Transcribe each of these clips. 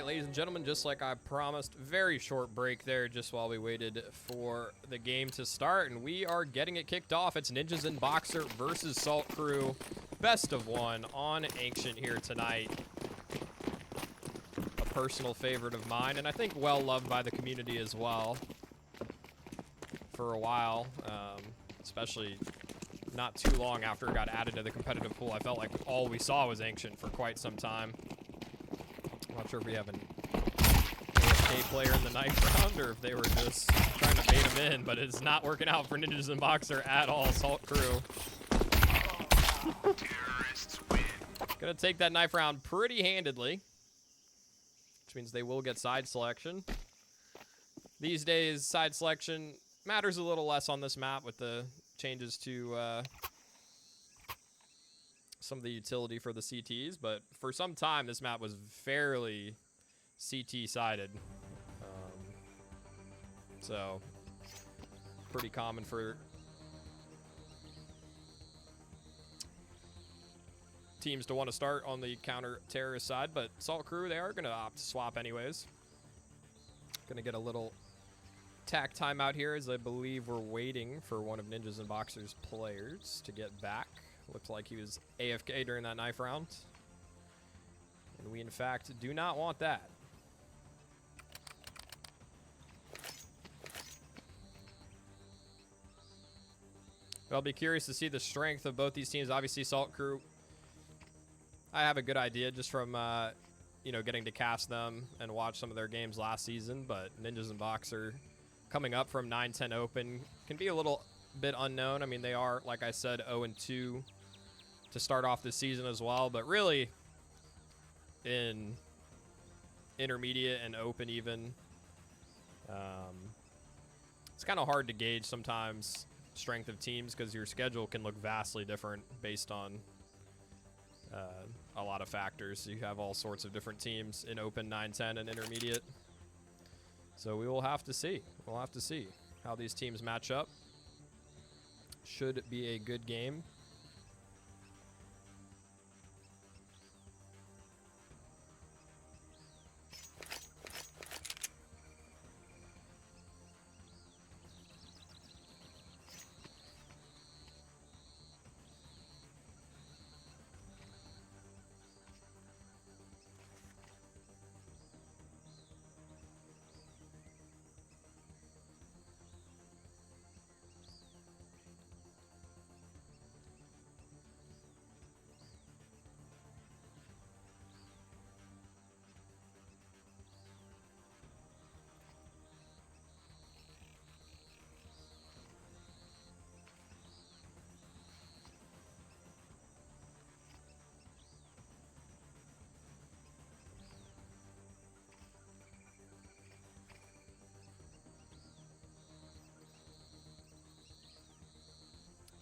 Ladies and gentlemen, just like I promised, very short break there just while we waited for the game to start, and we are getting it kicked off. It's Ninjas and Boxer versus Saltcrew. Best of one on Ancient here tonight. A personal favorite of mine, and I think well loved by the community as well for a while, especially not too long after it got added to the competitive pool. I felt like all we saw was Ancient for quite some time. I'm not sure if we have an AFK player in the knife round or if they were just trying to bait him in, but it's not working out for Ninjas and Boxer at all. Saltcrew gonna take that knife round pretty handedly, which means they will get side selection. These days, side selection matters a little less on this map with the changes to some of the utility for the CTs, but for some time this map was fairly CT sided, so pretty common for teams to want to start on the counter-terrorist side, but Saltcrew, they are going to opt to swap anyways. Going to get a little tack timeout here, as I believe we're waiting for one of Ninjas and Boxer's players to get back. Looks like he was AFK during that knife round, and we in fact do not want that. I'll be curious to see the strength of both these teams. Obviously, Saltcrew, I have a good idea just from you know, getting to cast them and watch some of their games last season, but Ninjas and Boxer coming up from 9-10 Open can be a little bit unknown. I mean, they are, like I said, 0-2 to start off this season as well, but really in intermediate and open even, it's kind of hard to gauge sometimes strength of teams because your schedule can look vastly different based on a lot of factors. You have all sorts of different teams in open, 9-10, and intermediate. So we will have to see. We'll have to see how these teams match up. Should be a good game.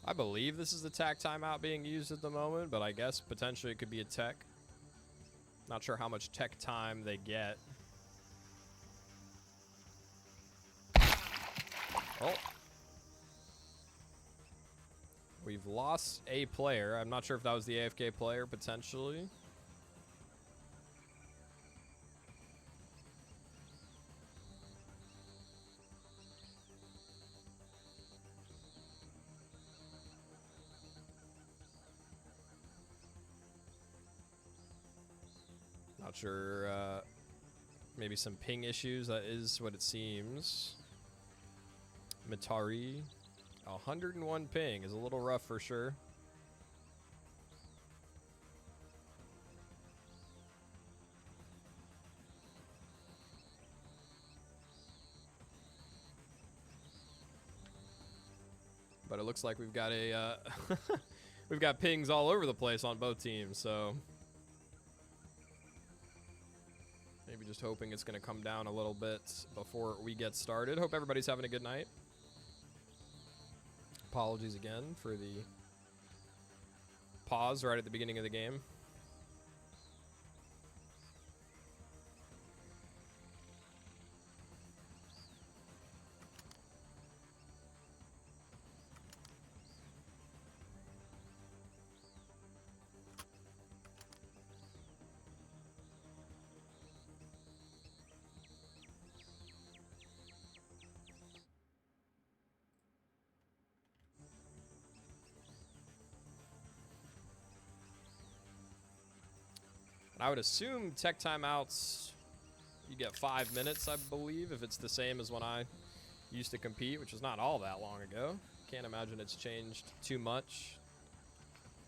I believe this is the tech timeout being used at the moment, but I guess potentially it could be a tech. Not sure how much tech time they get. Oh. We've lost a player. I'm not sure if that was the AFK player, potentially. Not sure, maybe some ping issues. That is what it seems. Mitari, 101 ping is a little rough for sure. But it looks like we've got a, we've got pings all over the place on both teams, so. Maybe just hoping it's going to come down a little bit before we get started. Hope everybody's having a good night. Apologies again for the pause right at the beginning of the game. And I would assume tech timeouts, you get 5 minutes, I believe, if it's the same as when I used to compete, which is not all that long ago. Can't imagine it's changed too much.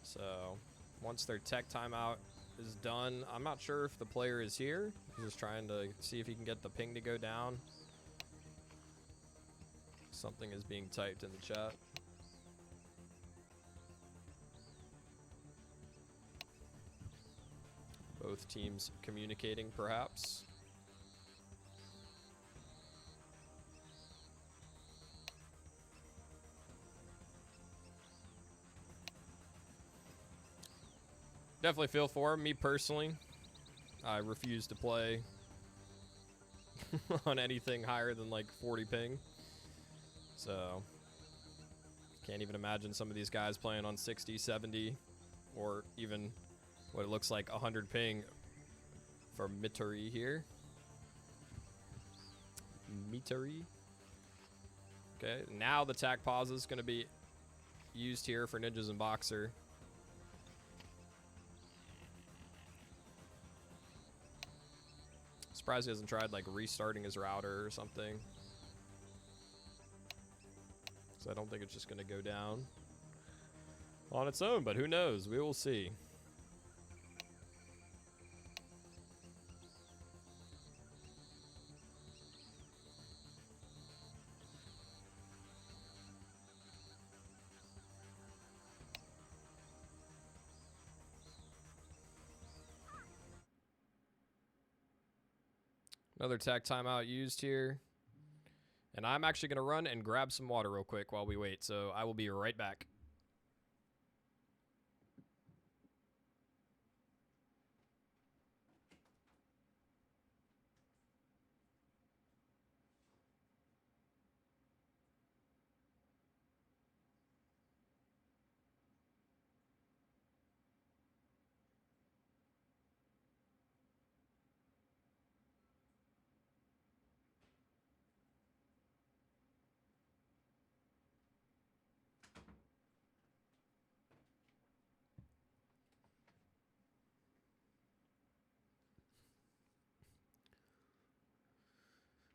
So once their tech timeout is done, I'm not sure if the player is here. He's just trying to see if he can get the ping to go down. Something is being typed in the chat. Both teams communicating, perhaps. Definitely feel for him. Me personally, I refuse to play on anything higher than like 40 ping. So, can't even imagine some of these guys playing on 60, 70, or even what it looks like 100 ping for Mitari here. Mitari. Okay, now the tac pause is going to be used here for Ninjas and Boxer. Surprised he hasn't tried like restarting his router or something. So I don't think it's just going to go down on its own, but who knows? We will see. Another tac timeout used here. And I'm actually going to run and grab some water real quick while we wait. So I will be right back.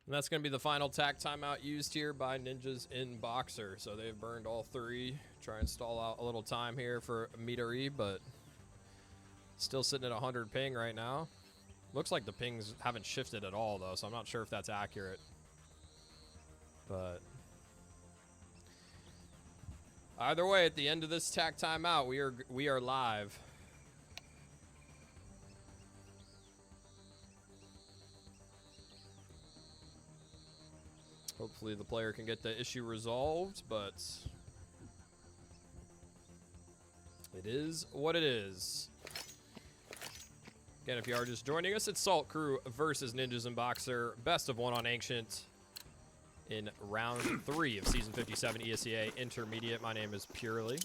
And that's going to be the final tac timeout used here by Ninjas in Boxer. So they've burned all three. Try and stall out a little time here for Mitari, but still sitting at 100 ping right now. Looks like the pings haven't shifted at all, though, so I'm not sure if that's accurate. But either way, at the end of this tac timeout, we are live. Hopefully the player can get the issue resolved, but it is what it is. Again, if you are just joining us, it's Saltcrew versus Ninjas and Boxer. Best of one on Ancient in round 3 of Season 57 ESEA Intermediate. My name is Purely.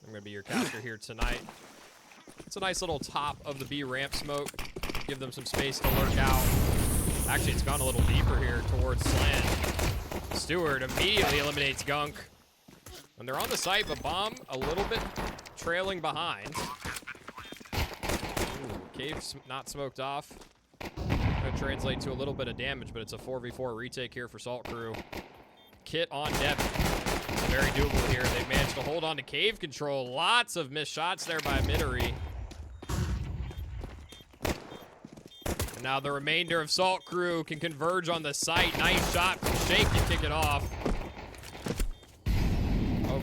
I'm going to be your caster here tonight. It's a nice little top of the B ramp smoke. Give them some space to lurk out. Actually, it's gone a little deeper here towards Slant. Stewart immediately eliminates Gunk. And they're on the site, but Bomb a little bit trailing behind. Ooh, Cave not smoked off. Gonna translate to a little bit of damage, but it's a 4v4 retake here for Saltcrew. Kit on Devin. It's very doable here. They've managed to hold on to Cave control. Lots of missed shots there by Mitari. And now the remainder of Saltcrew can converge on the site. Nice shot from shaake to kick it off.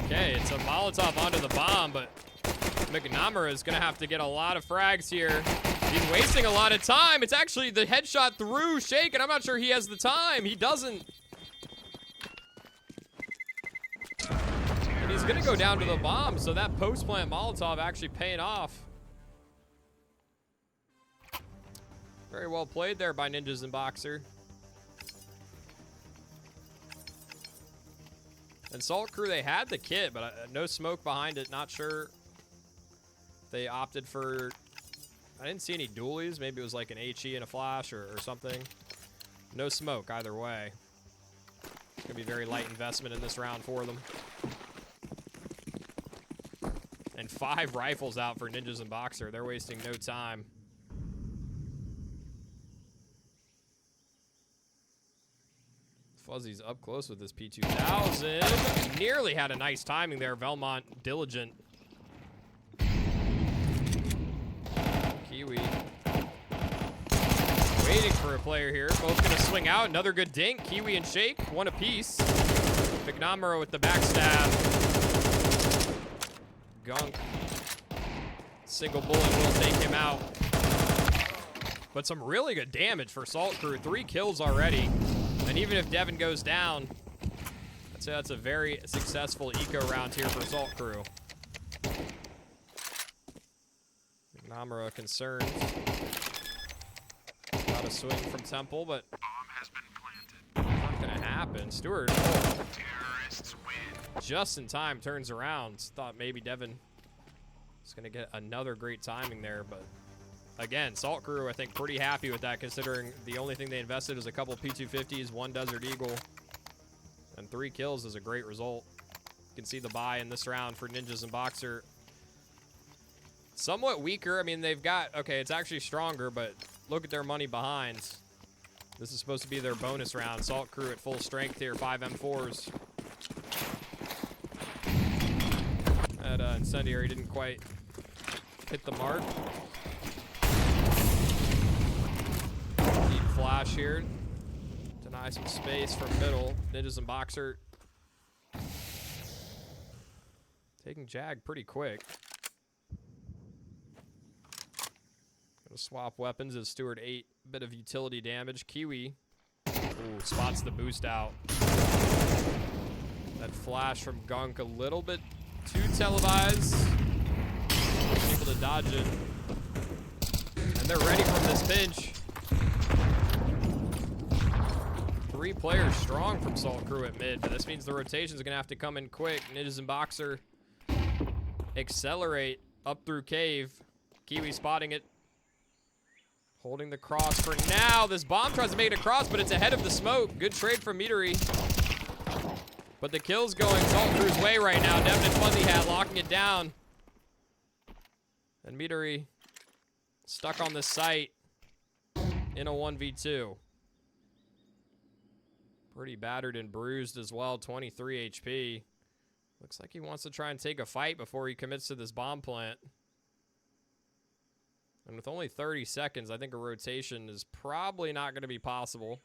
Okay, it's a Molotov onto the bomb, but McNamara is going to have to get a lot of frags here. He's wasting a lot of time. It's actually the headshot through shaake, and I'm not sure he has the time. He doesn't. And he's going to go down to the bomb, so that post-plant Molotov actually paying off. Very well played there by Ninjas and Boxer. And Saltcrew, they had the kit, but no smoke behind it. Not sure if they opted for... I didn't see any dualies. Maybe it was like an HE and a flash or something. No smoke either way. It's going to be very light investment in this round for them. And 5 rifles out for Ninjas and Boxer. They're wasting no time. Fuzzy's up close with this P2000. Nearly had a nice timing there. Velmont, diligent. Kiwi. Waiting for a player here. Both going to swing out. Another good dink. Kiwi and shaake, one apiece. McNamara with the backstab. Gunk. Single bullet will take him out. But some really good damage for Saltcrew. 3 kills already. And even if Devin goes down, I'd say that's a very successful eco round here for Saltcrew. McNamara concerned. Got a swing from Temple, but not gonna happen. Stewart, just in time, turns around. Thought maybe Devin was gonna get another great timing there, but again, Saltcrew, I think, pretty happy with that, considering the only thing they invested is a couple P250s, 1 Desert Eagle, and 3 kills is a great result. You can see the buy in this round for Ninjas and Boxer. Somewhat weaker. I mean, they've got, okay, it's actually stronger, but look at their money behind. This is supposed to be their bonus round. Saltcrew at full strength here, 5 M4s. That Incendiary didn't quite hit the mark. Deep flash here. Deny some space from middle. Ninjas and Boxer taking Jag pretty quick. Gonna swap weapons as Stewart 8. Bit of utility damage. Kiwi. Ooh, spots the boost out. That flash from Gunk a little bit too televised. Able to dodge it. And they're ready from this pinch. 3 players strong from Saltcrew at mid, but this means the rotation's gonna have to come in quick. Ninjas and Boxer accelerate up through cave. Kiwi spotting it. Holding the cross for now. This bomb tries to make it across, but it's ahead of the smoke. Good trade from Meadery. But the kill's going Saltcrew's way right now. Devin and FuzzyHat locking it down. And Meadery stuck on the site in a 1v2. Pretty battered and bruised as well. 23 HP. Looks like he wants to try and take a fight before he commits to this bomb plant. And with only 30 seconds, I think a rotation is probably not going to be possible.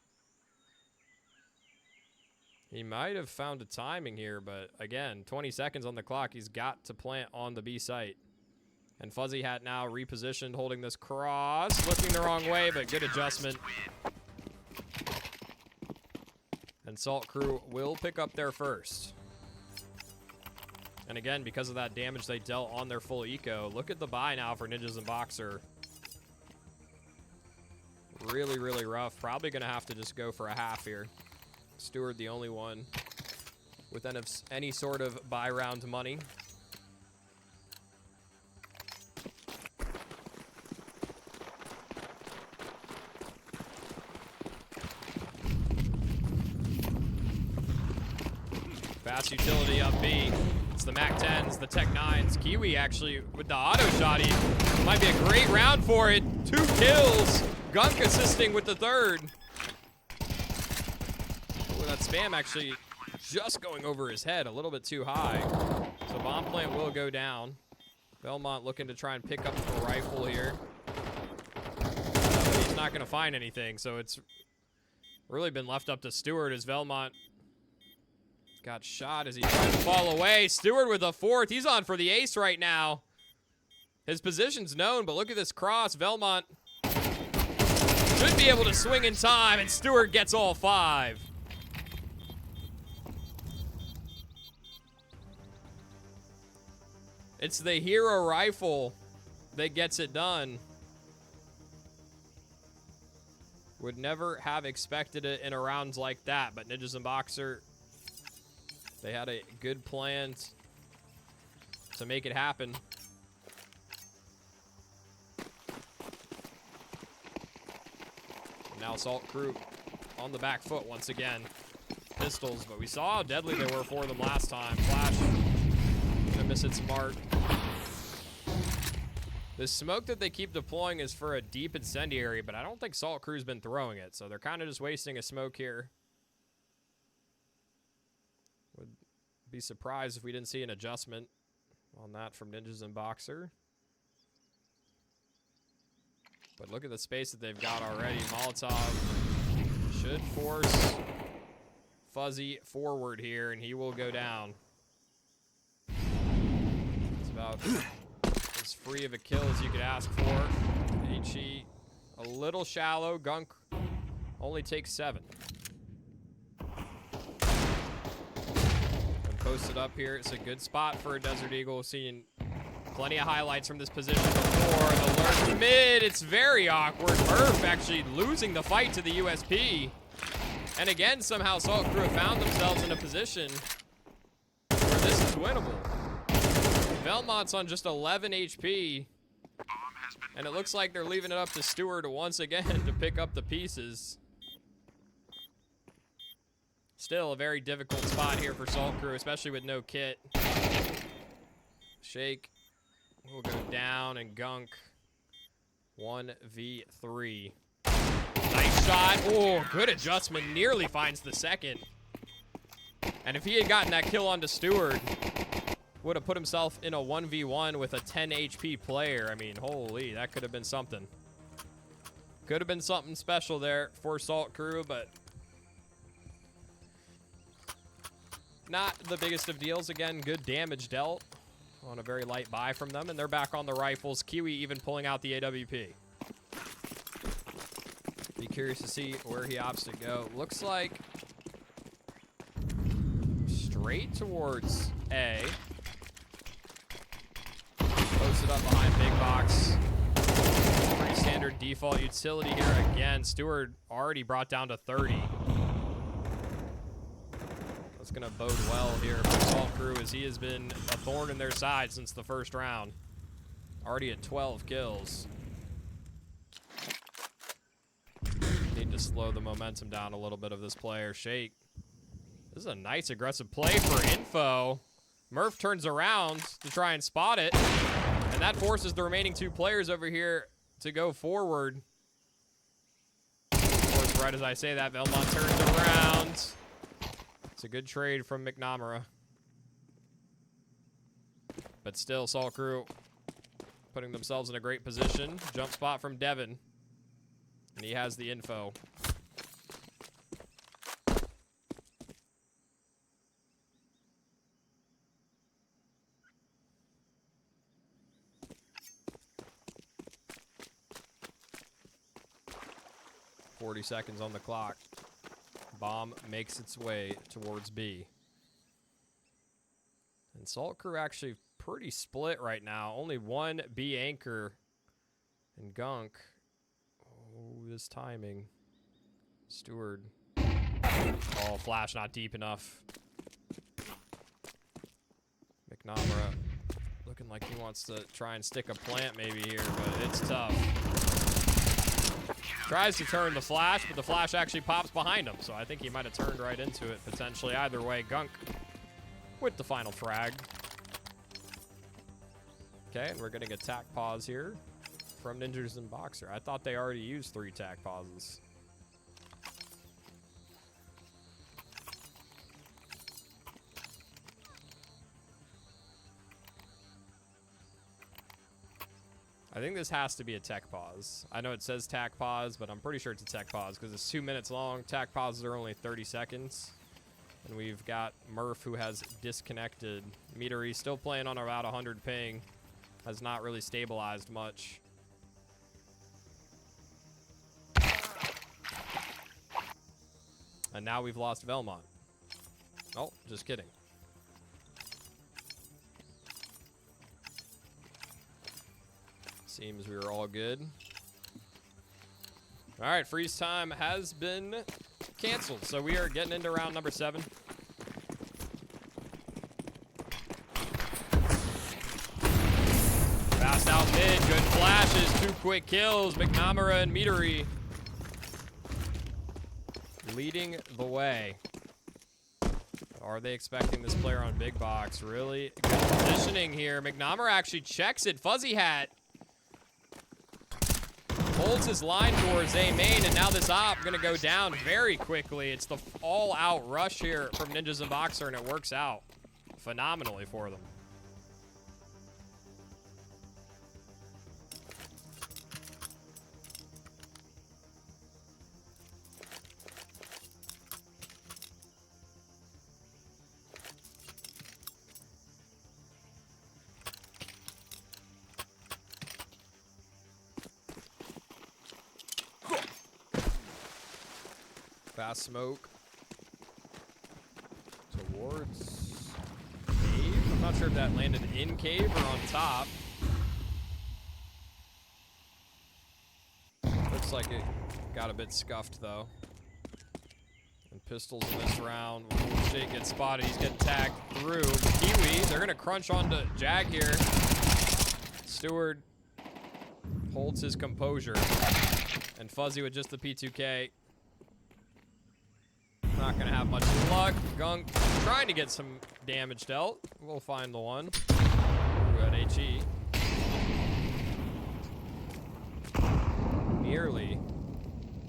He might have found a timing here, but again, 20 seconds on the clock. He's got to plant on the B site. And FuzzyHat now repositioned, holding this cross. Looking the wrong way, but good adjustment. And Saltcrew will pick up their first. And again, because of that damage they dealt on their full eco, look at the buy now for Ninjas and Boxer. Really, really rough. Probably going to have to just go for a half here. Stewart the only one with any sort of buy round money. Fast utility up B. It's the Mac 10s, the Tech 9s. Kiwi actually with the auto shot. Might be a great round for it. 2 kills. Gunk assisting with the 3rd. Ooh, that spam actually just going over his head a little bit too high. So bomb plant will go down. Belmont looking to try and pick up the rifle here. But he's not going to find anything, so it's really been left up to Stewart as Belmont got shot as he tried to fall away. Stewart with a 4th. He's on for the ace right now. His position's known, but look at this cross. Belmont should be able to swing in time, and Stewart gets all 5. It's the hero rifle that gets it done. Would never have expected it in a round like that, but Ninjas and Boxer, they had a good plan to make it happen. Now Saltcrew on the back foot once again. Pistols, but we saw how deadly they were for them last time. Flash, gonna miss its mark. The smoke that they keep deploying is for a deep incendiary, but I don't think Saltcrew's been throwing it, so they're kind of just wasting a smoke here. Be surprised if we didn't see an adjustment on that from Ninjas and Boxer. But look at the space that they've got already. Molotov should force Fuzzy forward here, and he will go down. It's about as free of a kill as you could ask for. HE a little shallow. Gunk only takes 7. And posted up here. It's a good spot for a Desert Eagle. Seeing plenty of highlights from this position before. The lurk mid. It's very awkward. Murph actually losing the fight to the USP. And again, somehow Saltcrew have found themselves in a position where this is winnable. Velmont's on just 11 HP. And it looks like they're leaving it up to Stewart once again to pick up the pieces. Still a very difficult spot here for Saltcrew, especially with no kit. Shaake will go down, and Gunk 1v3. Nice shot. Oh, good adjustment. Nearly finds the second. And if he had gotten that kill onto Stewart, would have put himself in a 1v1 with a 10 HP player. I mean, holy, that could have been something. Could have been something special there for Saltcrew, but not the biggest of deals. Again, good damage dealt on a very light buy from them, and they're back on the rifles. Kiwi even pulling out the AWP. Be curious to see where he opts to go. Looks like straight towards A. Posted up behind big box. Pretty standard default utility here again. Stewart already brought down to 30. That's going to bode well here for Saltcrew, as he has been a thorn in their side since the first round. Already at 12 kills. Need to slow the momentum down a little bit of this player. Shaake. This is a nice aggressive play for info. Murph turns around to try and spot it. And that forces the remaining 2 players over here to go forward. Of course, right as I say that, Velmont turns around. It's a good trade from McNamara. But still, Saltcrew putting themselves in a great position. Jump spot from Devin. And he has the info. .40 seconds on the clock. Bomb makes its way towards B. And Saltcrew actually pretty split right now. Only one B anchor. And Gunk. Oh, this timing. Stewart. Oh, flash not deep enough. McNamara looking like he wants to try and stick a plant maybe here, but it's tough. Tries to turn the flash, but the flash actually pops behind him, so I think he might have turned right into it potentially. Either way, Gunk with the final frag. Okay, and we're getting a tac pause here from Ninjas and Boxer. I thought they already used 3 tac pauses. I think this has to be a tech pause. I know it says tac pause, but I'm pretty sure it's a tech pause because it's 2 minutes long. Tac pauses are only 30 seconds. And we've got Murph, who has disconnected. Meadery still playing on about 100 ping. Has not really stabilized much. And now we've lost Velmont. Oh, just kidding. Seems we were all good. All right, freeze time has been canceled, so we are getting into round number 7. Fast out mid, good flashes, 2 quick kills. McNamara and Meadery leading the way. Are they expecting this player on big box? Really good positioning here. McNamara actually checks it. FuzzyHat holds his line towards A main, and now this op gonna go down very quickly. It's the all-out rush here from Ninjas and Boxer, and it works out. phenomenally for them. Fast smoke towards cave. I'm not sure if that landed in cave or on top. Looks like it got a bit scuffed though. And pistols in this round. Ooh, Shake gets spotted. He's getting tagged through. Kiwi, they're gonna crunch onto Jag here. Stewart holds his composure. And Fuzzy with just the P2K. Not gonna have much luck. Gunk trying to get some damage dealt. We'll find the one. Ooh, at HE. Nearly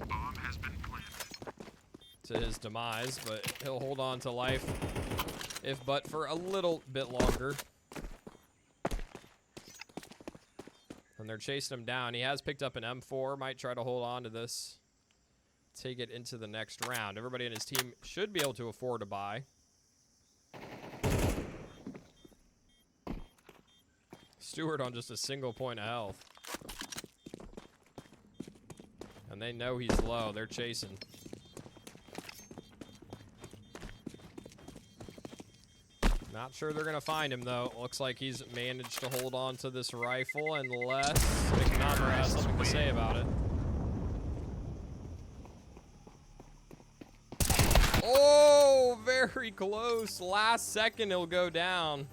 Bomb has been planted. to his demise, but he'll hold on to life if but for a little bit longer. And they're chasing him down. He has picked up an M4. Might try to hold on to this. Take it into the next round. Everybody in his team should be able to afford to buy. Stewart on just a single point of health. And they know he's low. They're chasing. Not sure they're going to find him, though. Looks like he's managed to hold on to this rifle unless McNamara has something to say about it. Oh, very close. Last second, he'll go down.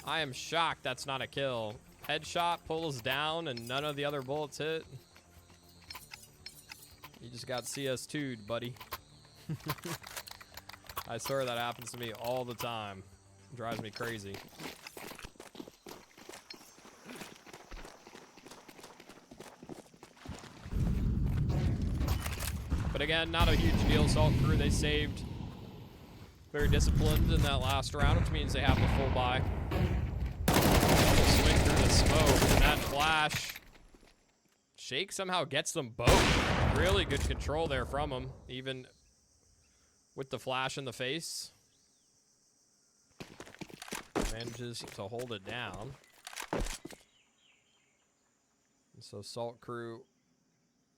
I am shocked that's not a kill. Headshot pulls down and none of the other bullets hit. You just got CS2'd, buddy. I swear that happens to me all the time. It drives me crazy. But again, not a huge deal. Saltcrew, they saved. Very disciplined in that last round, which means they have the full buy. Swing through the smoke, and that flash. Shaake somehow gets them both. Really good control there from him, even with the flash in the face. Manages to hold it down. And so Saltcrew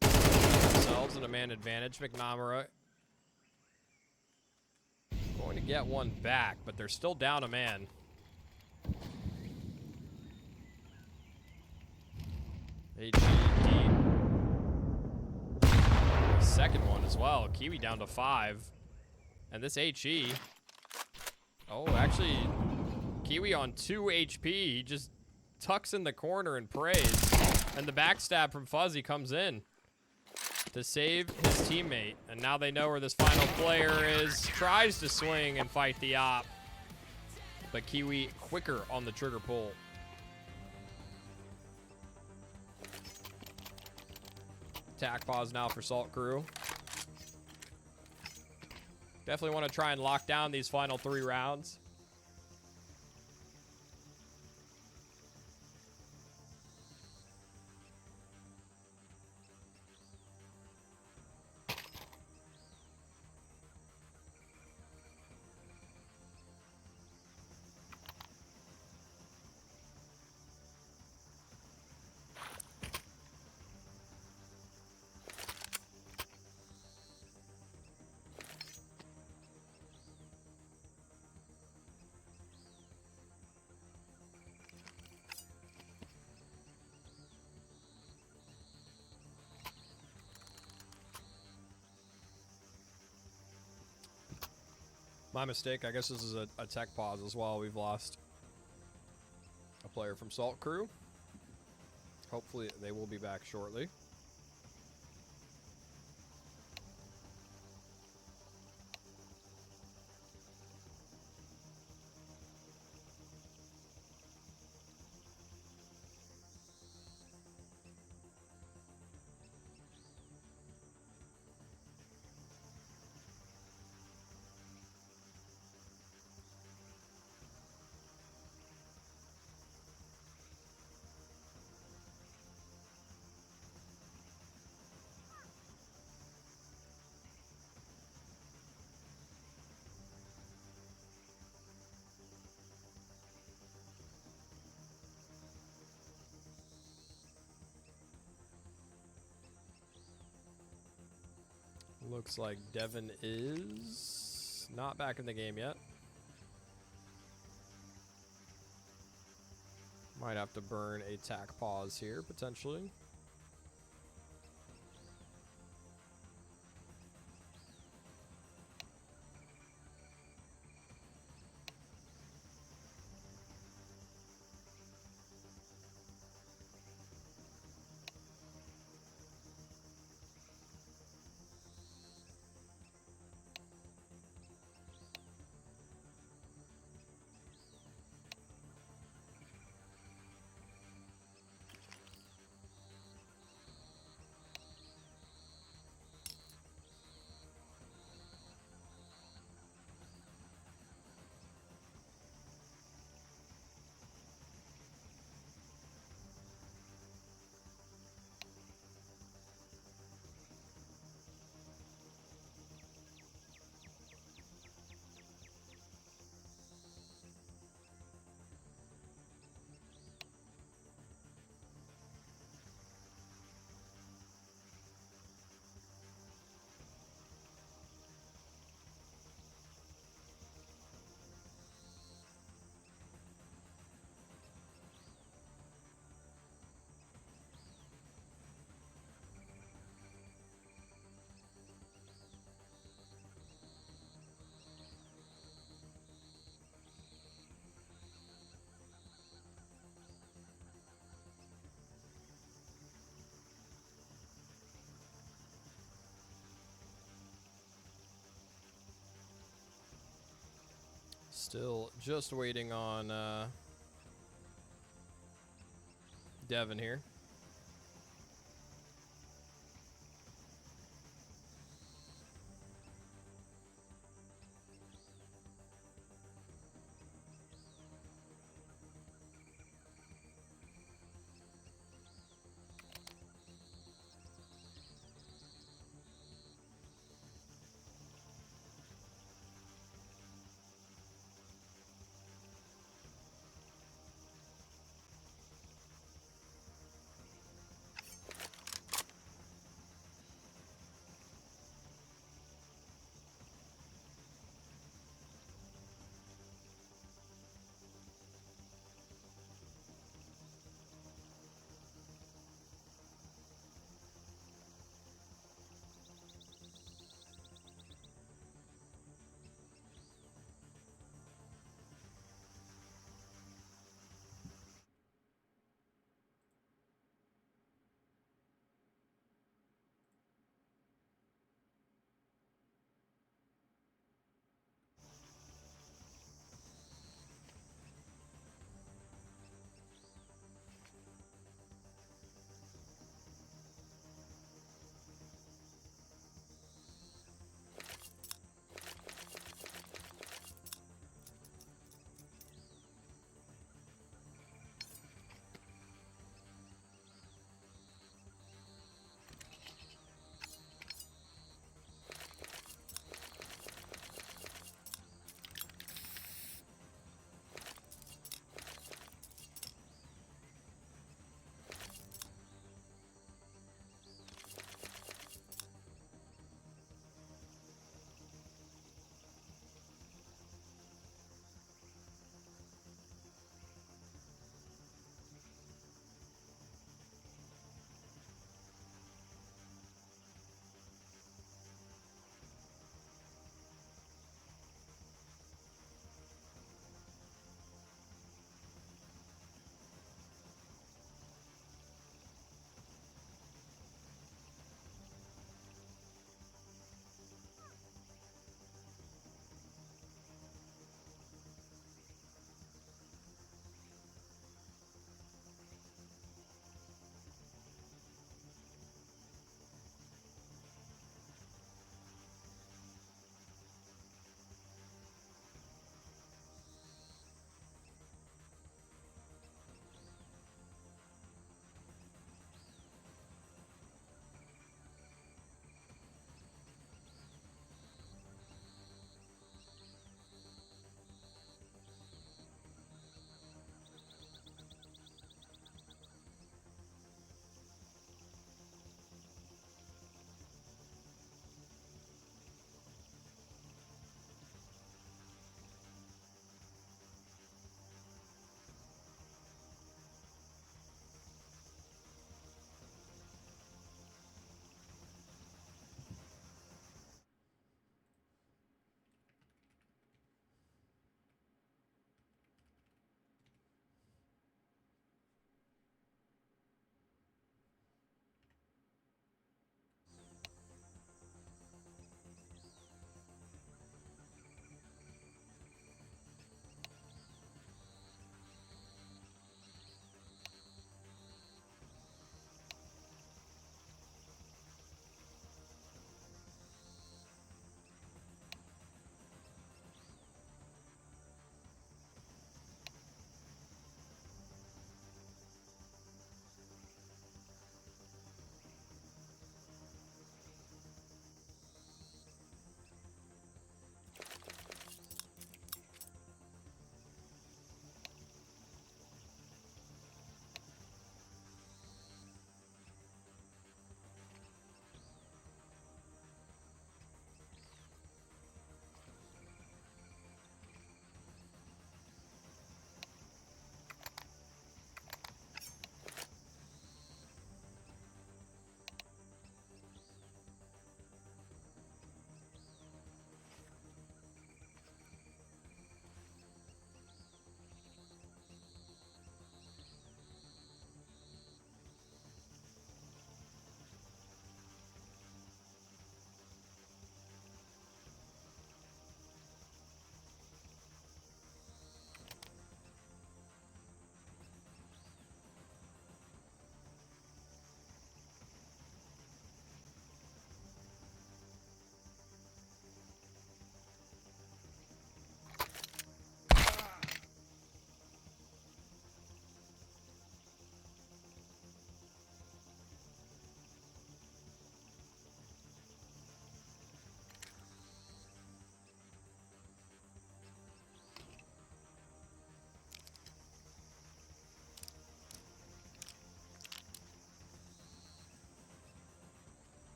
themselves in a man advantage. McNamara going to get one back, but they're still down a man. HE deep. Second one as well. Kiwi down to 5. And this HE. Oh, actually, Kiwi on 2 HP. He just tucks in the corner and prays. And the backstab from Fuzzy comes in to save his teammate. And now they know where this final player is. Tries to swing and fight the op. But Kiwi quicker on the trigger pull. Attack pause now for Saltcrew. Definitely want to try and lock down these final 3 rounds. My mistake. I guess this is a tech pause as well. We've lost a player from Saltcrew. Hopefully they will be back shortly. Looks like Devin is not back in the game yet. Might have to burn a tack pause here, potentially. Still just waiting on Devin here.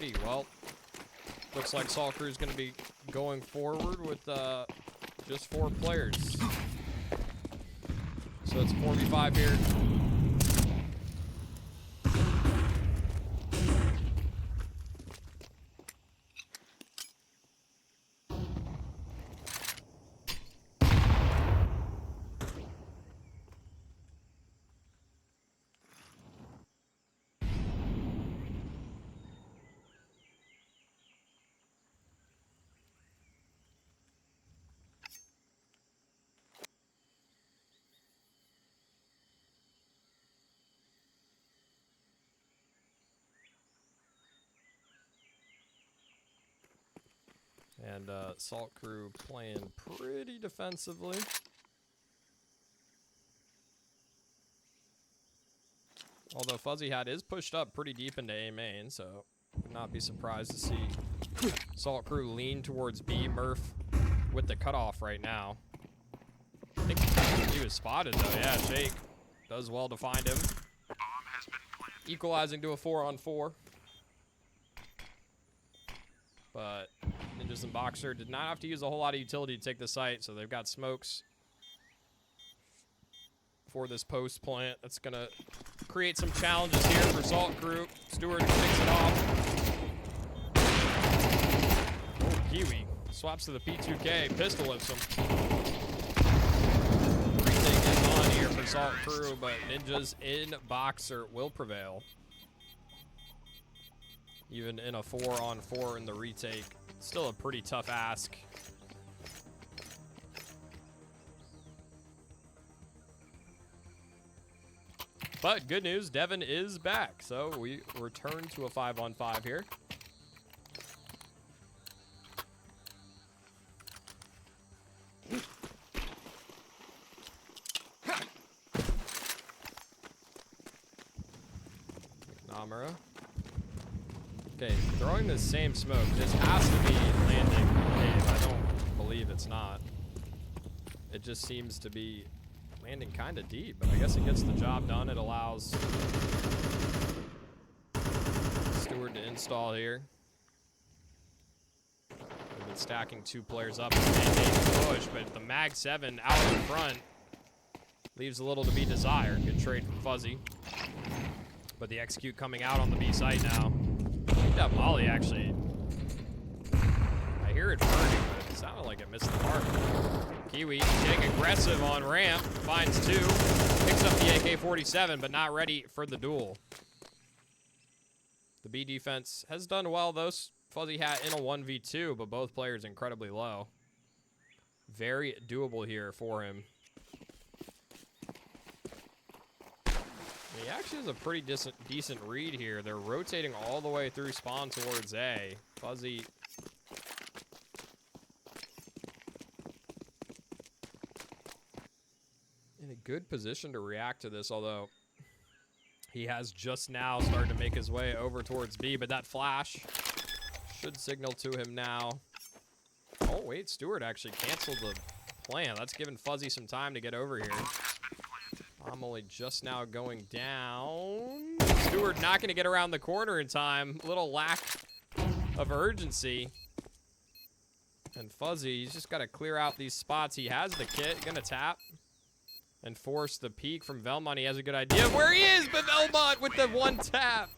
Alrighty, well, looks like Saltcrew is going to be going forward with just 4 players. So it's 4v5 here. And Saltcrew playing pretty defensively. Although FuzzyHat is pushed up pretty deep into A main, so would not be surprised to see Saltcrew lean towards B. Murph with the cutoff right now. I think he was spotted though. Yeah, shaake does well to find him. Bomb has been planted. Equalizing to a 4-on-4. But Ninjas and Boxer did not have to use a whole lot of utility to take the site, so they've got smokes for this post plant. That's going to create some challenges here for Saltcrew. Stewart picks it off. Oh, Kiwi swaps to the P2K. Pistol whips him. Retake is on here for Saltcrew, but Ninjas in Boxer will prevail. Even in a 4-on-4 in the retake. Still a pretty tough ask. But good news, Devin is back. So we return to a 5-on-5 here. Namara. Okay, throwing the same smoke. This has to be landing cave. I don't believe it's not. It just seems to be landing kind of deep, but I guess it gets the job done. It allows Stewart to install here. We've been stacking 2 players up. They push, but the Mag 7 out in front leaves a little to be desired. Good trade from Fuzzy. But the execute coming out on the B site now. I think that Molly actually, I hear it burning, but it sounded like it missed the mark. Kiwi getting aggressive on ramp, finds 2, picks up the AK-47, but not ready for the duel. The B defense has done well, though. FuzzyHat in a 1v2, but both players incredibly low. Very doable here for him. He actually has a pretty decent read here. They're rotating all the way through spawn towards A. Fuzzy in a good position to react to this, although he has just now started to make his way over towards B, but that flash should signal to him now. Oh, wait, Stewart actually canceled the plan. That's giving Fuzzy some time to get over here. I'm only just now going down. Stewart not going to get around the corner in time. Little lack of urgency. And Fuzzy, he's just got to clear out these spots. He has the kit. Going to tap and force the peek from Velmont. He has a good idea of where he is, but Velmont with the 1 tap.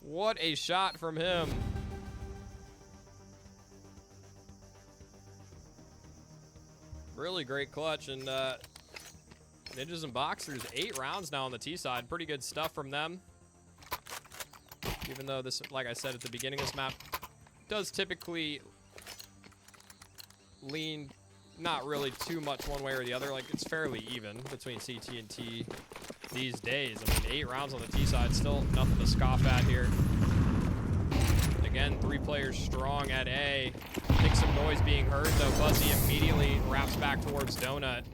What a shot from him. Really great clutch, and Ninjas and Boxers, 8 rounds now on the T side. Pretty good stuff from them. Even though this, like I said at the beginning of this map, does typically lean not really too much one way or the other. Like, it's fairly even between CT and T these days. I mean, 8 rounds on the T side, still nothing to scoff at here. Again, 3 players strong at A. I think some noise being heard, though. Fuzzy immediately wraps back towards Donut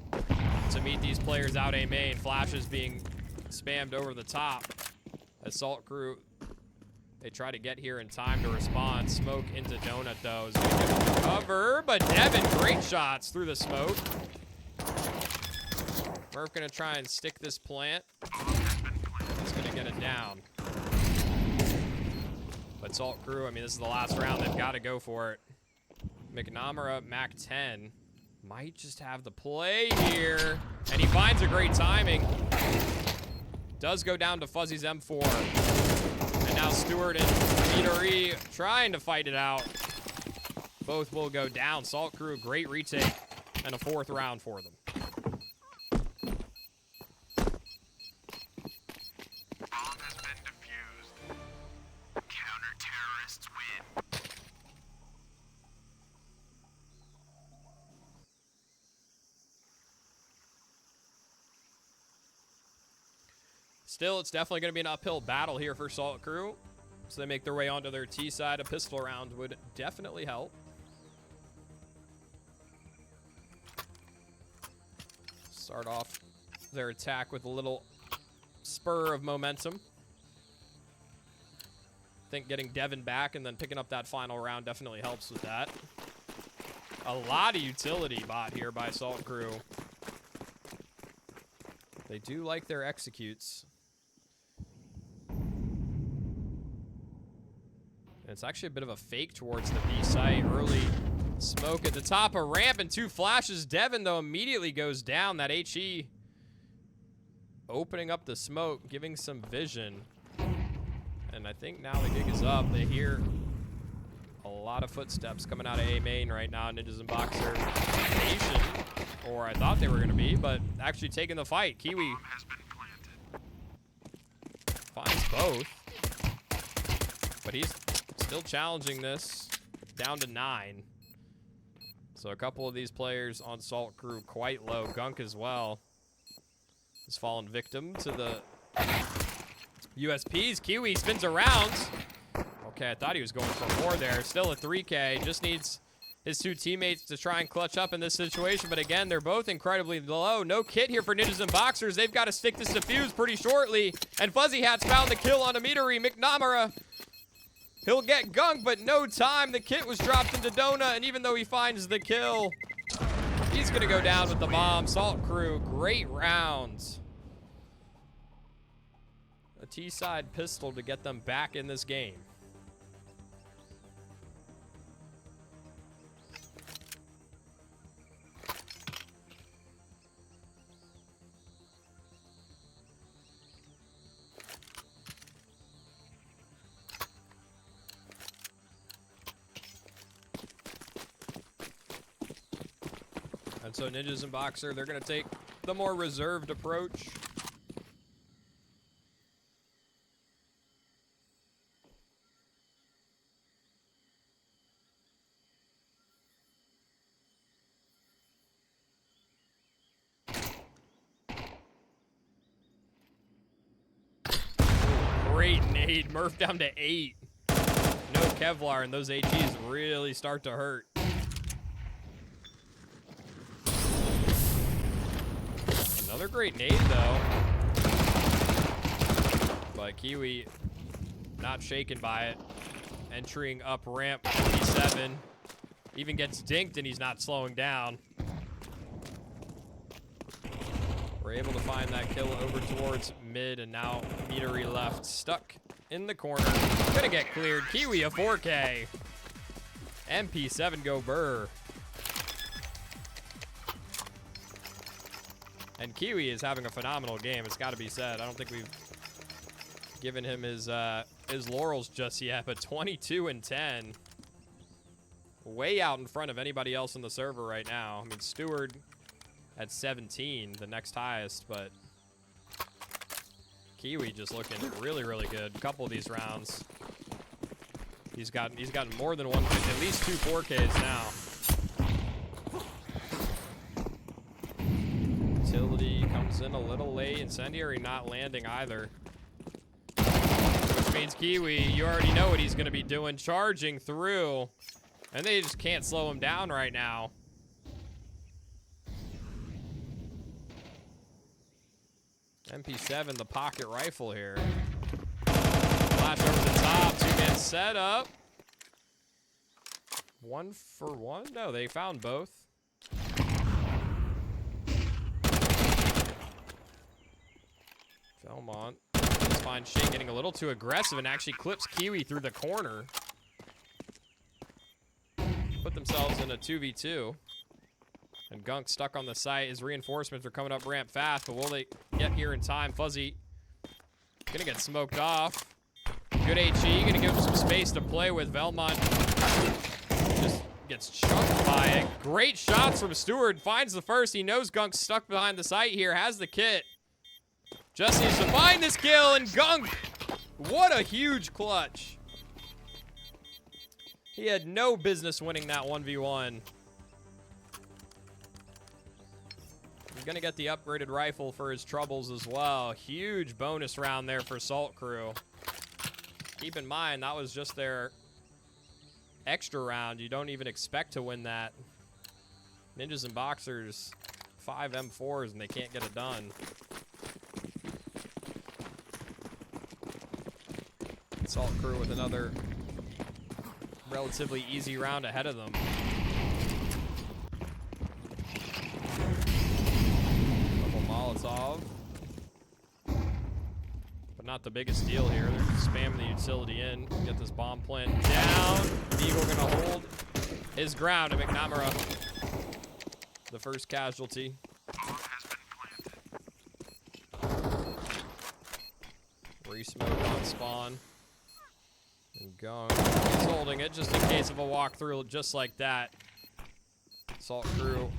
to meet these players out A main. Flashes being spammed over the top. As Saltcrew, they try to get here in time to respond. Smoke into Donut, though. Is going to cover, but Devin, great shots through the smoke. Murph going to try and stick this plant. He's going to get it down. But Saltcrew, I mean, this is the last round. They've got to go for it. McNamara, Mac 10, might just have the play here. And he finds a great timing. Does go down to Fuzzy's M4. And now Stewart and Meadery trying to fight it out. Both will go down. Saltcrew, great retake. And a 4th round for them. Bomb has been defused. Counter-terrorists win. Still, it's definitely going to be an uphill battle here for Saltcrew. So they make their way onto their T side. A pistol round would definitely help. Start off their attack with a little spur of momentum. I think getting Devin back and then picking up that final round definitely helps with that. A lot of utility bot here by Saltcrew. They do like their executes. And it's actually a bit of a fake towards the B site. Early smoke at the top of ramp and 2 flashes. Devin, though, immediately goes down. That HE opening up the smoke, giving some vision. And I think now the gig is up. They hear a lot of footsteps coming out of A main right now. Ninjas and Boxer patient, or I thought they were going to be, but actually taking the fight. Kiwi Bomb has been planted. finds both. But he's still challenging this down to 9. So a couple of these players on Saltcrew quite low. Gunk as well has fallen victim to the USPs. Kiwi spins around. Okay, I thought he was going for more there. Still a 3K. Just needs his 2 teammates to try and clutch up in this situation. But again, they're both incredibly low. No kit here for Ninjas and Boxers. They've got to stick this defuse pretty shortly. And FuzzyHat's found the kill on Meadery. McNamara, he'll get Gunk, but no time. The kit was dropped into Dona, and even though he finds the kill, he's going to go down with the bomb. Saltcrew, great rounds. A T-side pistol to get them back in this game. And so Ninjas and Boxer, they're going to take the more reserved approach. Great nade. Murph down to 8. No Kevlar, and those HEs really start to hurt. Another great nade, though. But Kiwi not shaken by it. Entering up ramp, 57. Even gets dinked, and he's not slowing down. We're able to find that kill over towards mid, and now Meadery left, stuck in the corner. Gonna get cleared. Kiwi a 4K. MP7 go Burr. And Kiwi is having a phenomenal game. It's got to be said. I don't think we've given him his laurels just yet, but 22 and 10. Way out in front of anybody else in the server right now. I mean, Stewart at 17, the next highest, but Kiwi just looking really, really good. A couple of these rounds, he's gotten more than one, at least 2 4Ks now. Utility comes in a little late. Incendiary not landing either, which means Kiwi, you already know what he's going to be doing, charging through, and they just can't slow him down right now. MP7, the pocket rifle here. Flash over the top, 2-man setup. 1 for 1? No, they found both. Belmont is finds shaake getting a little too aggressive and actually clips Kiwi through the corner. Put themselves in a 2v2. And Gunk stuck on the site. His reinforcements are coming up ramp fast, but will they get here in time? Fuzzy gonna get smoked off. Good HE, gonna give him some space to play with. Velmont just gets chunked by it. Great shots from Stewart. Finds the first. He knows Gunk's stuck behind the site here. Has the kit. Just needs to find this kill, and Gunk, what a huge clutch. He had no business winning that 1v1. He's gonna get the upgraded rifle for his troubles as well. Huge bonus round there for Saltcrew. Keep in mind, that was just their extra round. You don't even expect to win that. Ninjas and Boxers, 5 M4s, and they can't get it done. Saltcrew with another relatively easy round ahead of them. Double Molotov. But not the biggest deal here. They're spamming the utility in. Get this bomb plant down. Eagle gonna hold his ground to McNamara. The first casualty. Re-smoke on spawn. And Gunk is holding it just in case of a walkthrough just like that. Saltcrew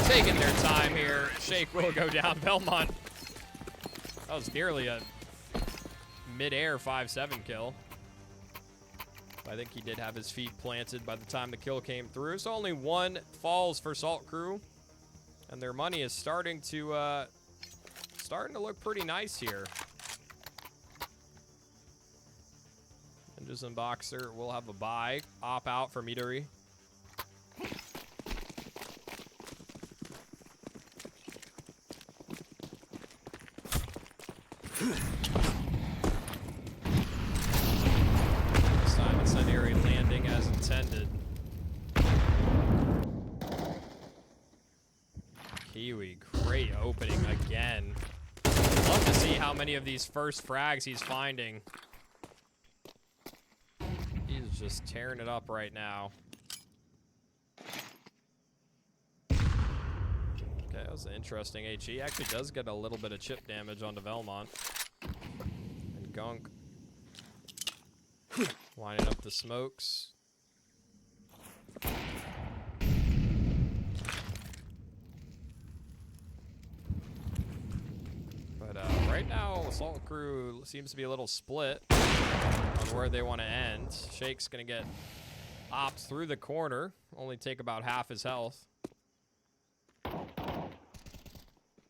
taking their time here. Shaake will go down. Belmont. That was nearly a mid-air 5-7 kill. I think he did have his feet planted by the time the kill came through. So only one falls for Saltcrew. And their money is starting to look pretty nice here. Ninjas and Boxer will have a buy. Op out for Midori. This time incendiary landing as intended. Kiwi, great opening again. Love to see how many of these first frags he's finding. He's just tearing it up right now. Okay, that was an interesting HE. Actually does get a little bit of chip damage onto Velmont. And Gunk lining up the smokes. But right now, Saltcrew seems to be a little split on where they want to end. Shake's gonna get ops through the corner, only take about half his health.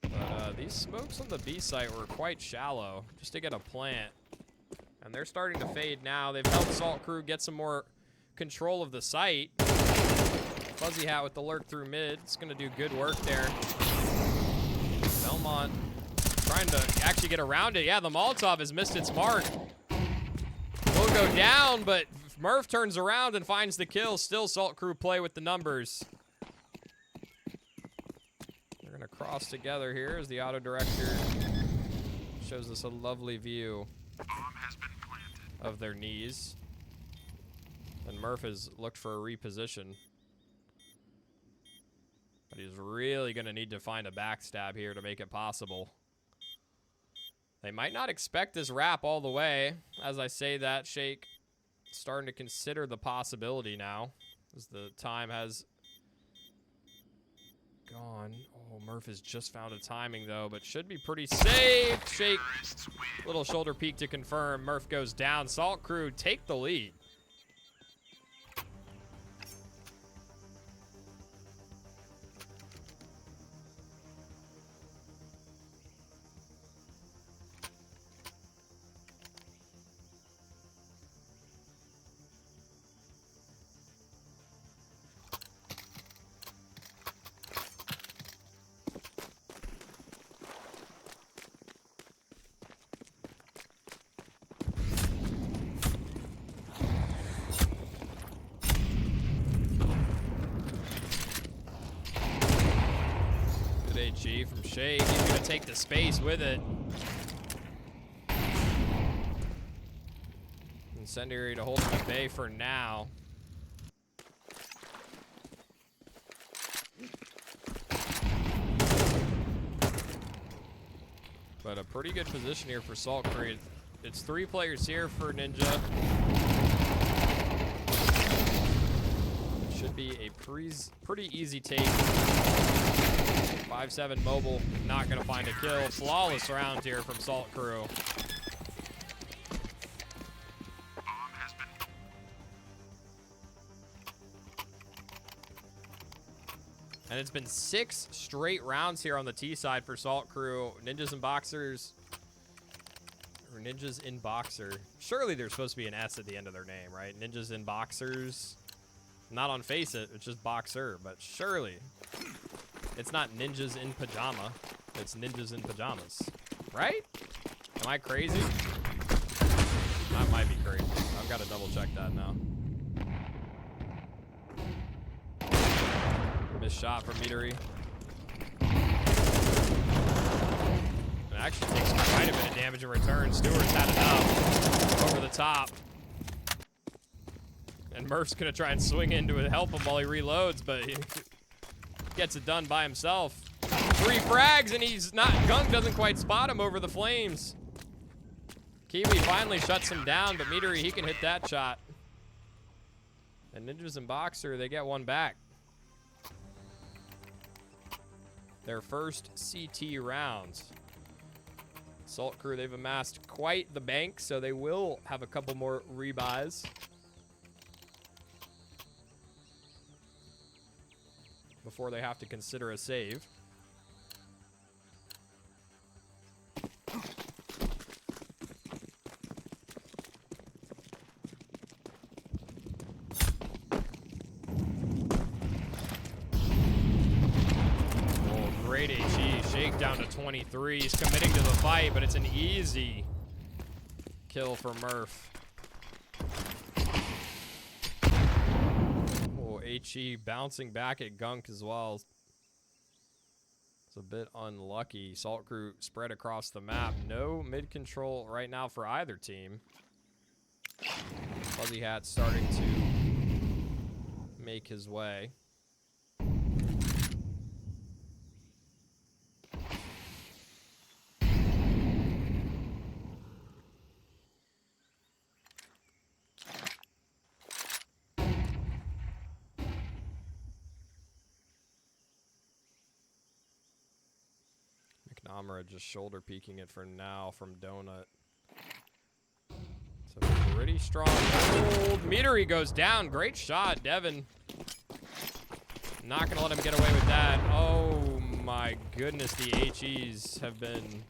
But these smokes on the B site were quite shallow, just to get a plant. And they're starting to fade now. They've helped Saltcrew get some more control of the site. FuzzyHat with the lurk through mid. It's gonna do good work there. Belmont trying to actually get around it. Yeah, the Molotov has missed its mark. Will go down, but Murph turns around and finds the kill. Still Saltcrew play with the numbers. They're gonna cross together here as the auto director shows us a lovely view of their knees. And Murph has looked for a reposition. But he's really gonna need to find a backstab here to make it possible. They might not expect this wrap all the way. As I say that, Shaake starting to consider the possibility now, as the time has gone. Oh, Murph has just found a timing though, but should be pretty safe. Shaake, little shoulder peek to confirm. Murph goes down. Saltcrew take the lead. HE from Shaake. He's going to take the space with it. Incendiary to hold him at bay for now. But a pretty good position here for Saltcrew. It's 3 players here for Ninja. Should be a pretty easy take. 5-7 mobile, not gonna find a kill. Flawless round here from Saltcrew. And it's been 6 straight rounds here on the T side for Saltcrew. Ninjas and Boxers. Or Ninjas in Boxer. Surely there's supposed to be an S at the end of their name, right? Ninjas in Boxers. Not on Face It, it's just Boxer. But surely it's not Ninjas in Pajama. It's Ninjas in Pajamas. Right? Am I crazy? I might be crazy. I've got to double check that now. Missed shot from Meadery. It actually takes quite a bit of damage in return. Stewart's had enough. Over the top. And Murph's going to try and swing in to help him while he reloads, but he gets it done by himself. 3 frags, and he's not. Gunk doesn't quite spot him over the flames. Kiwi finally shuts him down, but Meadery, he can hit that shot. And Ninjas and Boxer, they get one back. Their first CT rounds. Saltcrew, they've amassed quite the bank, so they will have a couple more rebuys. Before they have to consider a save. Great HE, Shaake down to 23. He's committing to the fight, but it's an easy kill for Murph. Oh, HE bouncing back at Gunk as well. It's a bit unlucky. Saltcrew spread across the map. No mid control right now for either team. FuzzyHat starting to make his way. Namara just shoulder peeking it for now from Donut. It's a pretty strong hold. Meadery goes down. Great shot, Devin. Not gonna let him get away with that. Oh my goodness, the HEs have been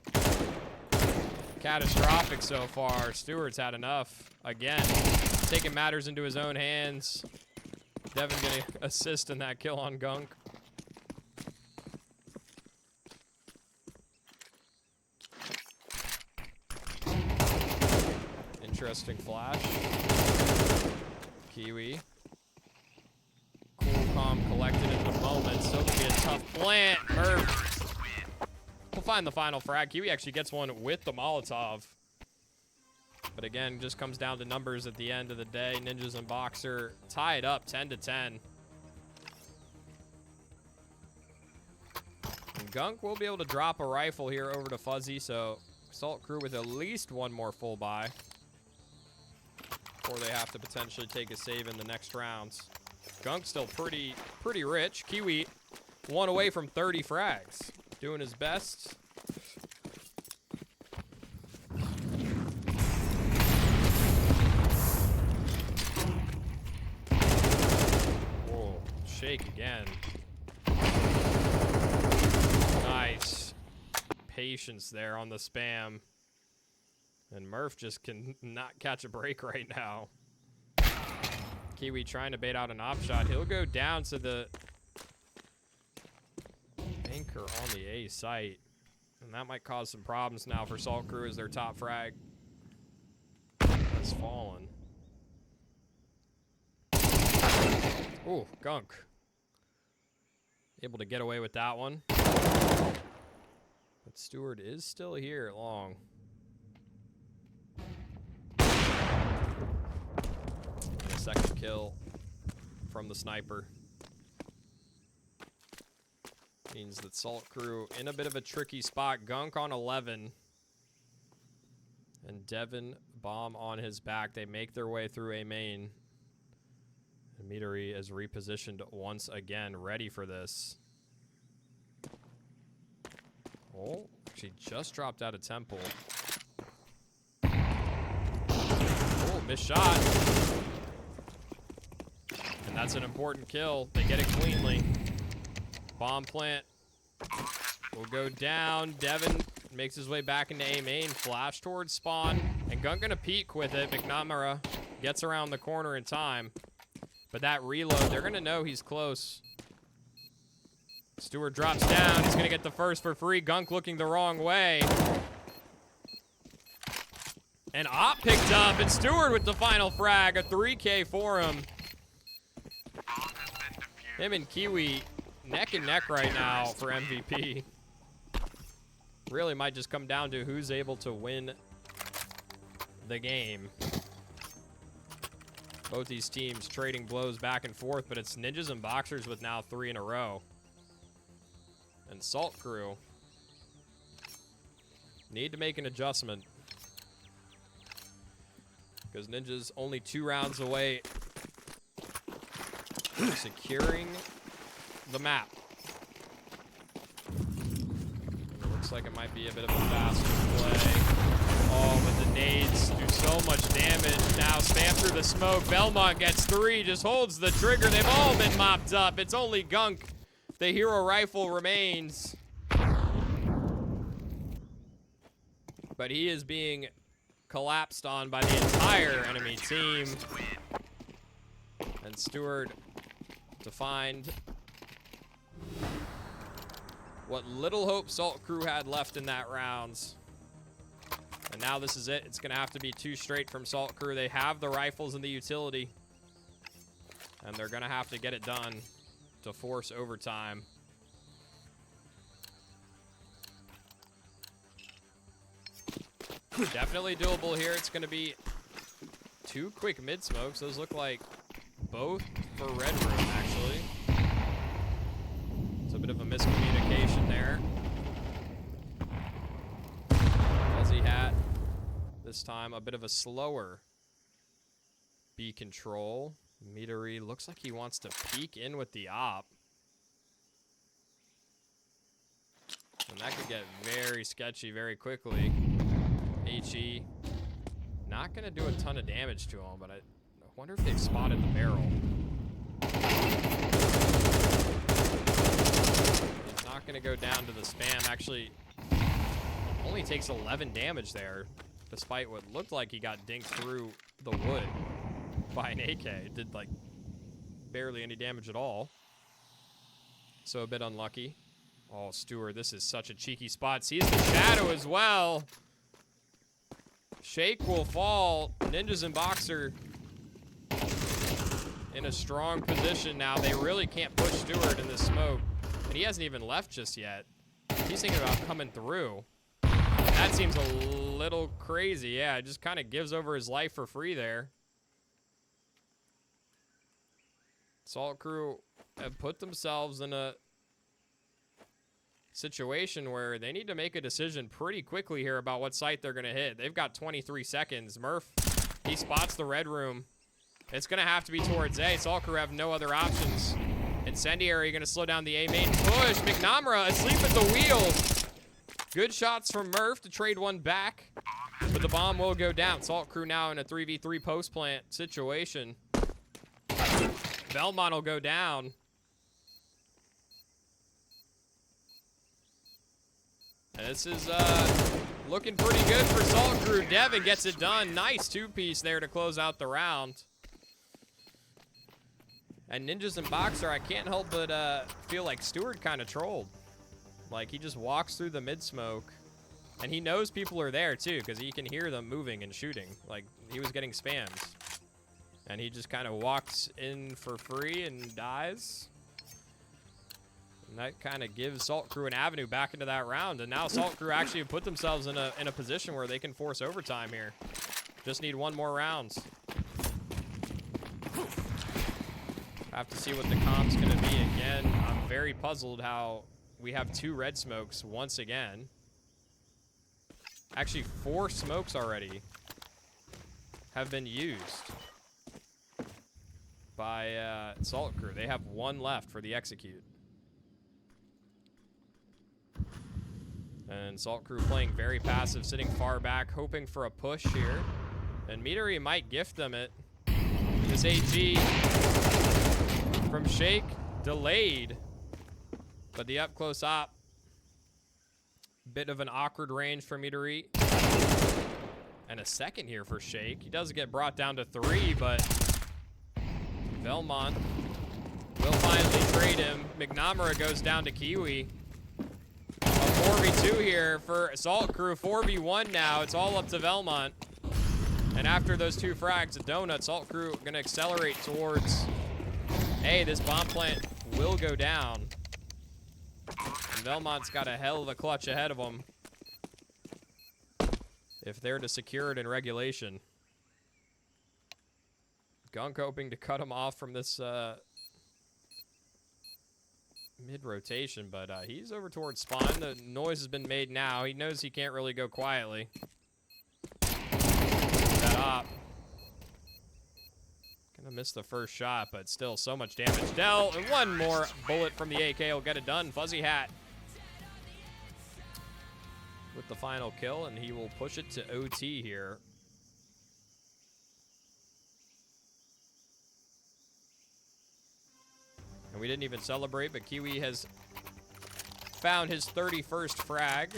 catastrophic so far. Stewart's had enough. Again, taking matters into his own hands. Devin gonna assist in that kill on Gunk. Interesting flash. Kiwi. Cool, calm, collected in the moment. Still gonna be a tough plant. Murph. We'll find the final frag. Kiwi actually gets one with the Molotov. But again, just comes down to numbers at the end of the day. Ninjas and Boxer tie it up 10-10. And Gunk will be able to drop a rifle here over to Fuzzy, so Saltcrew with at least one more full buy. Or they have to potentially take a save in the next rounds. Gunk's still pretty rich. Kiwi, 1 away from 30 frags. Doing his best. Whoa, Shaake again. Nice. Patience there on the spam. And Murph just can not catch a break right now. Kiwi trying to bait out an op shot. He'll go down to the anchor on the A site. And that might cause some problems now for Saltcrew as their top frag has fallen. Ooh, Gunk. Able to get away with that one. But Stewart is still here long. second kill from the sniper. Means that Saltcrew in a bit of a tricky spot. Gunk on 11. And Devin bomb on his back. They make their way through a main. And Meadery is repositioned once again, ready for this. Oh, she just dropped out of Temple. Oh, missed shot. And that's an important kill. They get it cleanly. Bomb plant will go down. Devin makes his way back into A main. Flash towards spawn. And Gunk gonna peek with it. McNamara gets around the corner in time. But that reload, they're gonna know he's close. Stewart drops down. He's gonna get the first for free. Gunk looking the wrong way. And Op picked up, and Stewart with the final frag. A 3K for him. Him and Kiwi neck and neck right now for MVP. Really might just come down to who's able to win the game. Both these teams trading blows back and forth, but it's Ninjas and Boxers with now 3 in a row. And Saltcrew need to make an adjustment, because Ninjas only 2 rounds away from securing the map. It looks like it might be a bit of a faster play. Oh, but the nades do so much damage. Now spam through the smoke. Belmont gets 3, just holds the trigger. They've all been mopped up. It's only Gunk. The hero rifle remains. But he is being collapsed on by the entire enemy team. And Stewart to find what little hope Saltcrew had left in that round. And now this is it. It's going to have to be 2 straight from Saltcrew. They have the rifles and the utility. And they're going to have to get it done to force overtime. Definitely doable here. It's going to be 2 quick mid smokes. Those look like both for Red Room, actually. It's a bit of a miscommunication there. FuzzyHat, this time a bit of a slower B control. Meadery looks like he wants to peek in with the op. And that could get very sketchy very quickly. HE not going to do a ton of damage to him, but I wonder if they've spotted the barrel. He's not going to go down to the spam. Actually, only takes 11 damage there, despite what looked like he got dinked through the wood by an AK. It did like barely any damage at all. So a bit unlucky. Oh, Stewart, this is such a cheeky spot. Sees the shadow as well. Shaake will fall. Ninjas and Boxer in a strong position now. They really can't push Stewart in this smoke. And he hasn't even left just yet. He's thinking about coming through. That seems a little crazy. Yeah, just kind of gives over his life for free there. Saltcrew have put themselves in a situation where they need to make a decision pretty quickly here about what site they're going to hit. They've got 23 seconds. Murph, he spots the red room. It's going to have to be towards A. Saltcrew have no other options. Incendiary going to slow down the A main push. McNamara asleep at the wheel. Good shots from Murph to trade one back, but the bomb will go down. Saltcrew now in a 3v3 post plant situation. Belmont will go down. And this is looking pretty good for Saltcrew. Devin gets it done. Nice 2-piece there to close out the round. And Ninjas and Boxer, I can't help but feel like Stewart kind of trolled. Like, he just walks through the mid-smoke. And he knows people are there, too, because he can hear them moving and shooting. Like, he was getting spams. And he just kind of walks in for free and dies. And that kind of gives Saltcrew an avenue back into that round. And now Saltcrew actually put themselves in a position where they can force overtime here. Just need 1 more round. Have to see what the comp's going to be again. I'm very puzzled how we have 2 red smokes once again. Actually, 4 smokes already have been used by Saltcrew. They have 1 left for the execute. And Saltcrew playing very passive, sitting far back, hoping for a push here. And Meadery might gift them it. This AG from shaake, delayed. But the up-close op, bit of an awkward range for Meadery. And a second here for shaake. He does get brought down to 3, but Velmont will finally trade him. McNamara goes down to Kiwi. A 4v2 here for Saltcrew. 4v1 now. It's all up to Velmont. And after those 2 frags at Donut, Saltcrew going to accelerate towards A. This bomb plant will go down. And Velmont's got a hell of a clutch ahead of him if they're to secure it in regulation. Gunk hoping to cut him off from this mid-rotation, but he's over towards spawn. The noise has been made now. He knows he can't really go quietly. That op. Gonna miss the first shot, but still so much damage. Dell, and 1 more bullet from the AK will get it done. FuzzyHat with the final kill, and he will push it to OT here. And we didn't even celebrate, but Kiwi has found his 31st frag.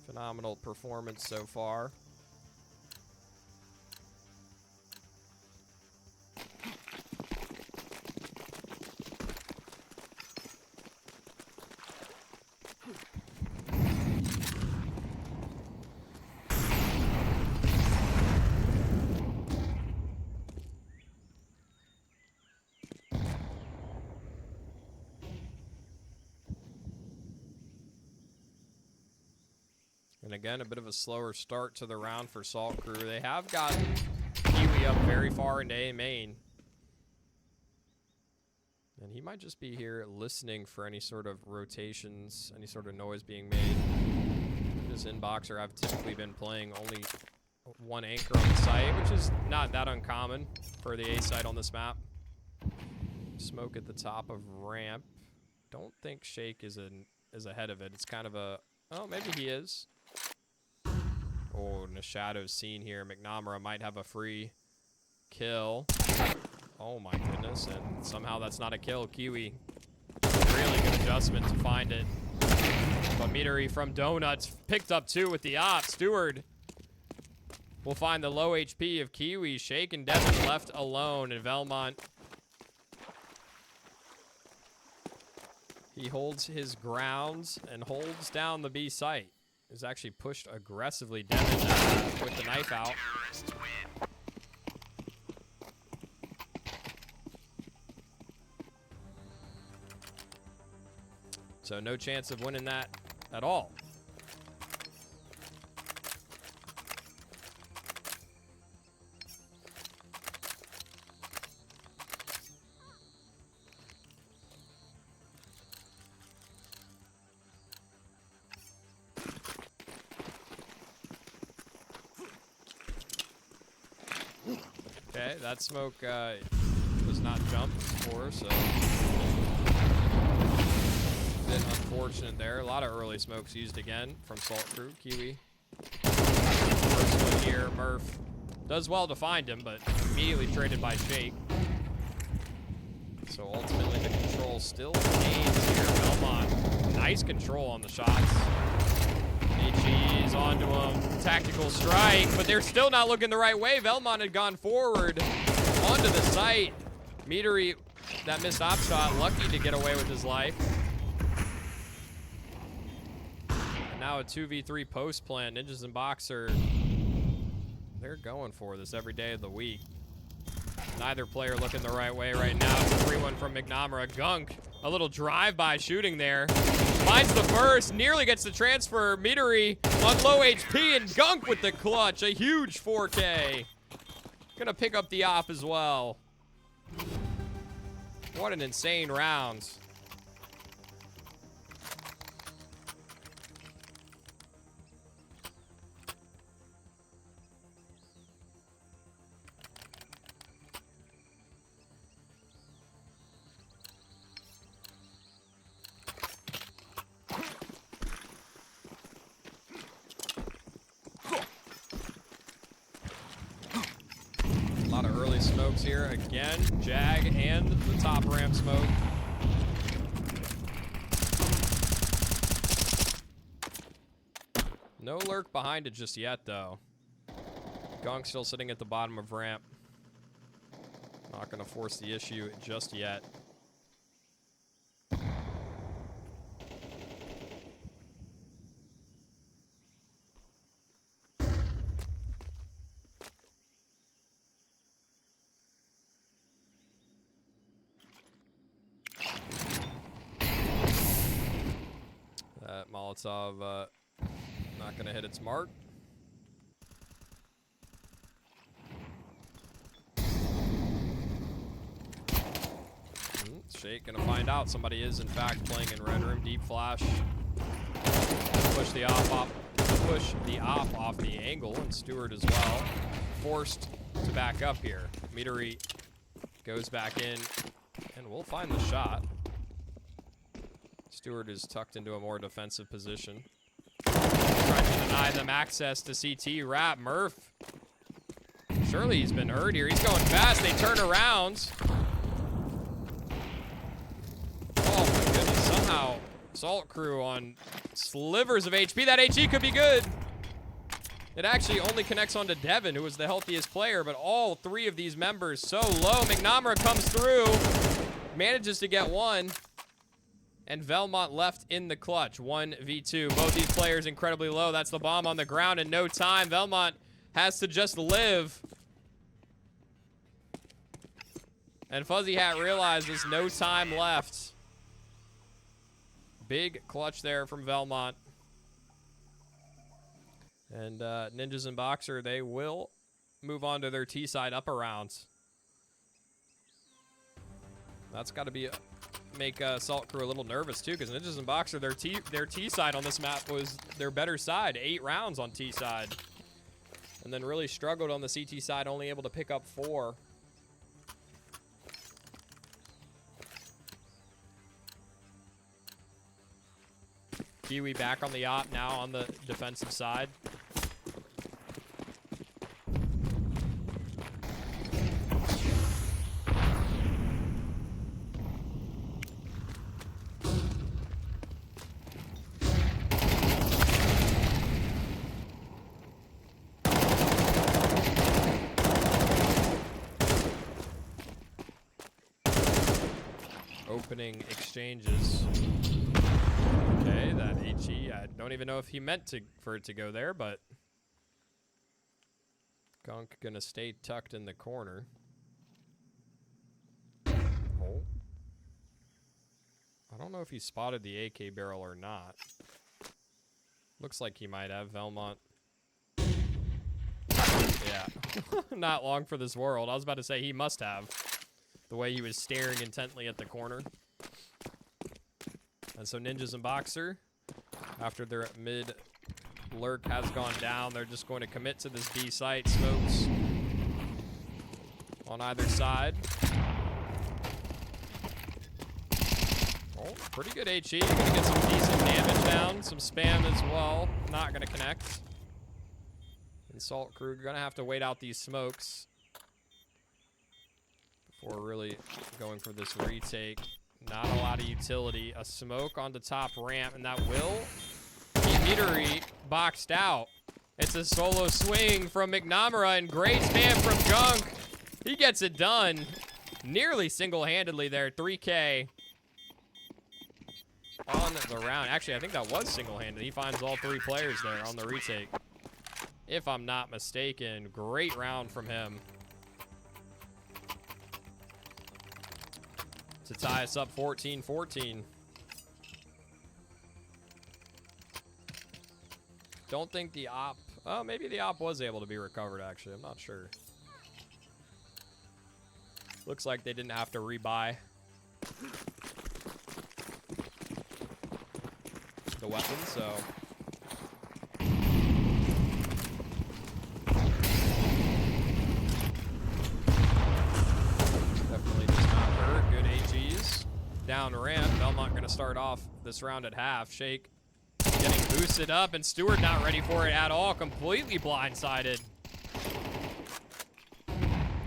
Phenomenal performance so far. And again, a bit of a slower start to the round for Saltcrew. They have gotten Kiwi up very far into A main. And he might just be here listening for any sort of rotations, any sort of noise being made. This inboxer, I've typically been playing only 1 anchor on the site, which is not that uncommon for the A site on this map. Smoke at the top of ramp. Don't think shaake is ahead of it. It's kind of a... Oh, maybe he is. Oh, Nashadow's seen here. McNamara might have a free kill. Oh my goodness, and somehow that's not a kill. Kiwi, really good adjustment to find it. But Meadery from Donuts picked up 2 with the op. Steward will find the low HP of Kiwi. shaake and Devin left alone, and Velmont, he holds his grounds and holds down the B site. Is actually pushed aggressively. Devin with the knife out. So no chance of winning that at all. Okay, that smoke was not jumped for, so a bit unfortunate there. A lot of early smokes used again from Saltcrew. Kiwi. First one here, Murph does well to find him, but immediately traded by shaake. So ultimately the control still remains here. Velmont, nice control on the shots. HE's onto him. Tactical strike, but they're still not looking the right way. Velmont had gone forward onto the site. Meadery, that missed op shot, lucky to get away with his life. And now a 2v3 post plan. Ninjas and Boxer, they're going for this every day of the week. Neither player looking the right way right now. It's a 3-1 from McNamara. Gunk, a little drive-by shooting there. Finds the first. Nearly gets the transfer. Metery on low HP, and Gunk with the clutch. A huge 4K. Gonna pick up the op as well. What an insane round. A lot of early smokes here. Again, Jag and the top ramp smoke. No lurk behind it just yet, though. Gunk still sitting at the bottom of ramp. Not going to force the issue just yet. That Molotov not going to hit its mark. Shaake going to find out somebody is in fact playing in red room. Deep flash. Push the op off the angle, and Stewart as well. Forced to back up here. Metery goes back in, and we'll find the shot. Stewart is tucked into a more defensive position. Trying to deny them access to CT. Rap Murph. Surely he's been hurt here. He's going fast. They turn around. Oh my goodness. Somehow Saltcrew on slivers of HP. That HE could be good. It actually only connects onto Devin, who was the healthiest player, but all three of these members so low. McNamara comes through, manages to get one. And Velmont left in the clutch, 1v2. Both these players incredibly low. That's the bomb on the ground in no time. Velmont has to just live. And FuzzyHat realizes no time left. Big clutch there from Velmont. And Ninjas and Boxer, they will move on to their T-side upper rounds. That's got to be make Saltcrew a little nervous too, because Ninjas and Boxer, their T side on this map was their better side. 8 rounds on T side, and then really struggled on the CT side, only able to pick up 4. Kiwi back on the op now on the defensive side. Opening exchanges. Okay, that HE, I don't even know if he meant for it to go there, but Gunk gonna stay tucked in the corner. Oh. I don't know if he spotted the AK barrel or not. Looks like he might have. Velmont. Yeah. Not long for this world. I was about to say he must have. The way he was staring intently at the corner. And so Ninjas and Boxer, after their mid lurk has gone down, they're just going to commit to this B site. Smokes on either side. Oh, pretty good HE. Gonna get some decent damage down. Some spam as well. Not gonna connect. And Saltcrew gonna have to wait out these smokes before really going for this retake. Not a lot of utility. A smoke on the top ramp, and that will be Metery boxed out. It's a solo swing from McNamara, and great spam from Gunk. He gets it done nearly single-handedly there. 3K on the round. Actually, I think that was single-handed. He finds all 3 players there on the retake, if I'm not mistaken. Great round from him to tie us up 14-14. Don't think the op... Oh, maybe the op was able to be recovered, actually. I'm not sure. Looks like they didn't have to rebuy the weapon, so... Definitely does not hurt. Good AGs. Down ramp. Belmont going to start off this round at half. Shaake getting boosted up, and Stewart not ready for it at all. Completely blindsided.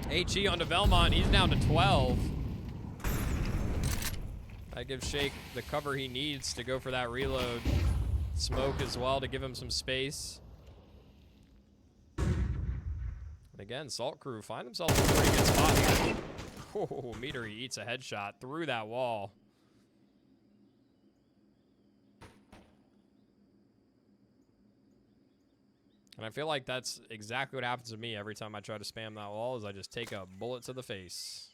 HE onto Belmont. He's down to 12. That gives Shaake the cover he needs to go for that reload. Smoke as well to give him some space. And again, Saltcrew find himself in a pretty good spot here. Oh, Meteor eats a headshot through that wall. And I feel like that's exactly what happens to me every time I try to spam that wall, is I just take a bullet to the face.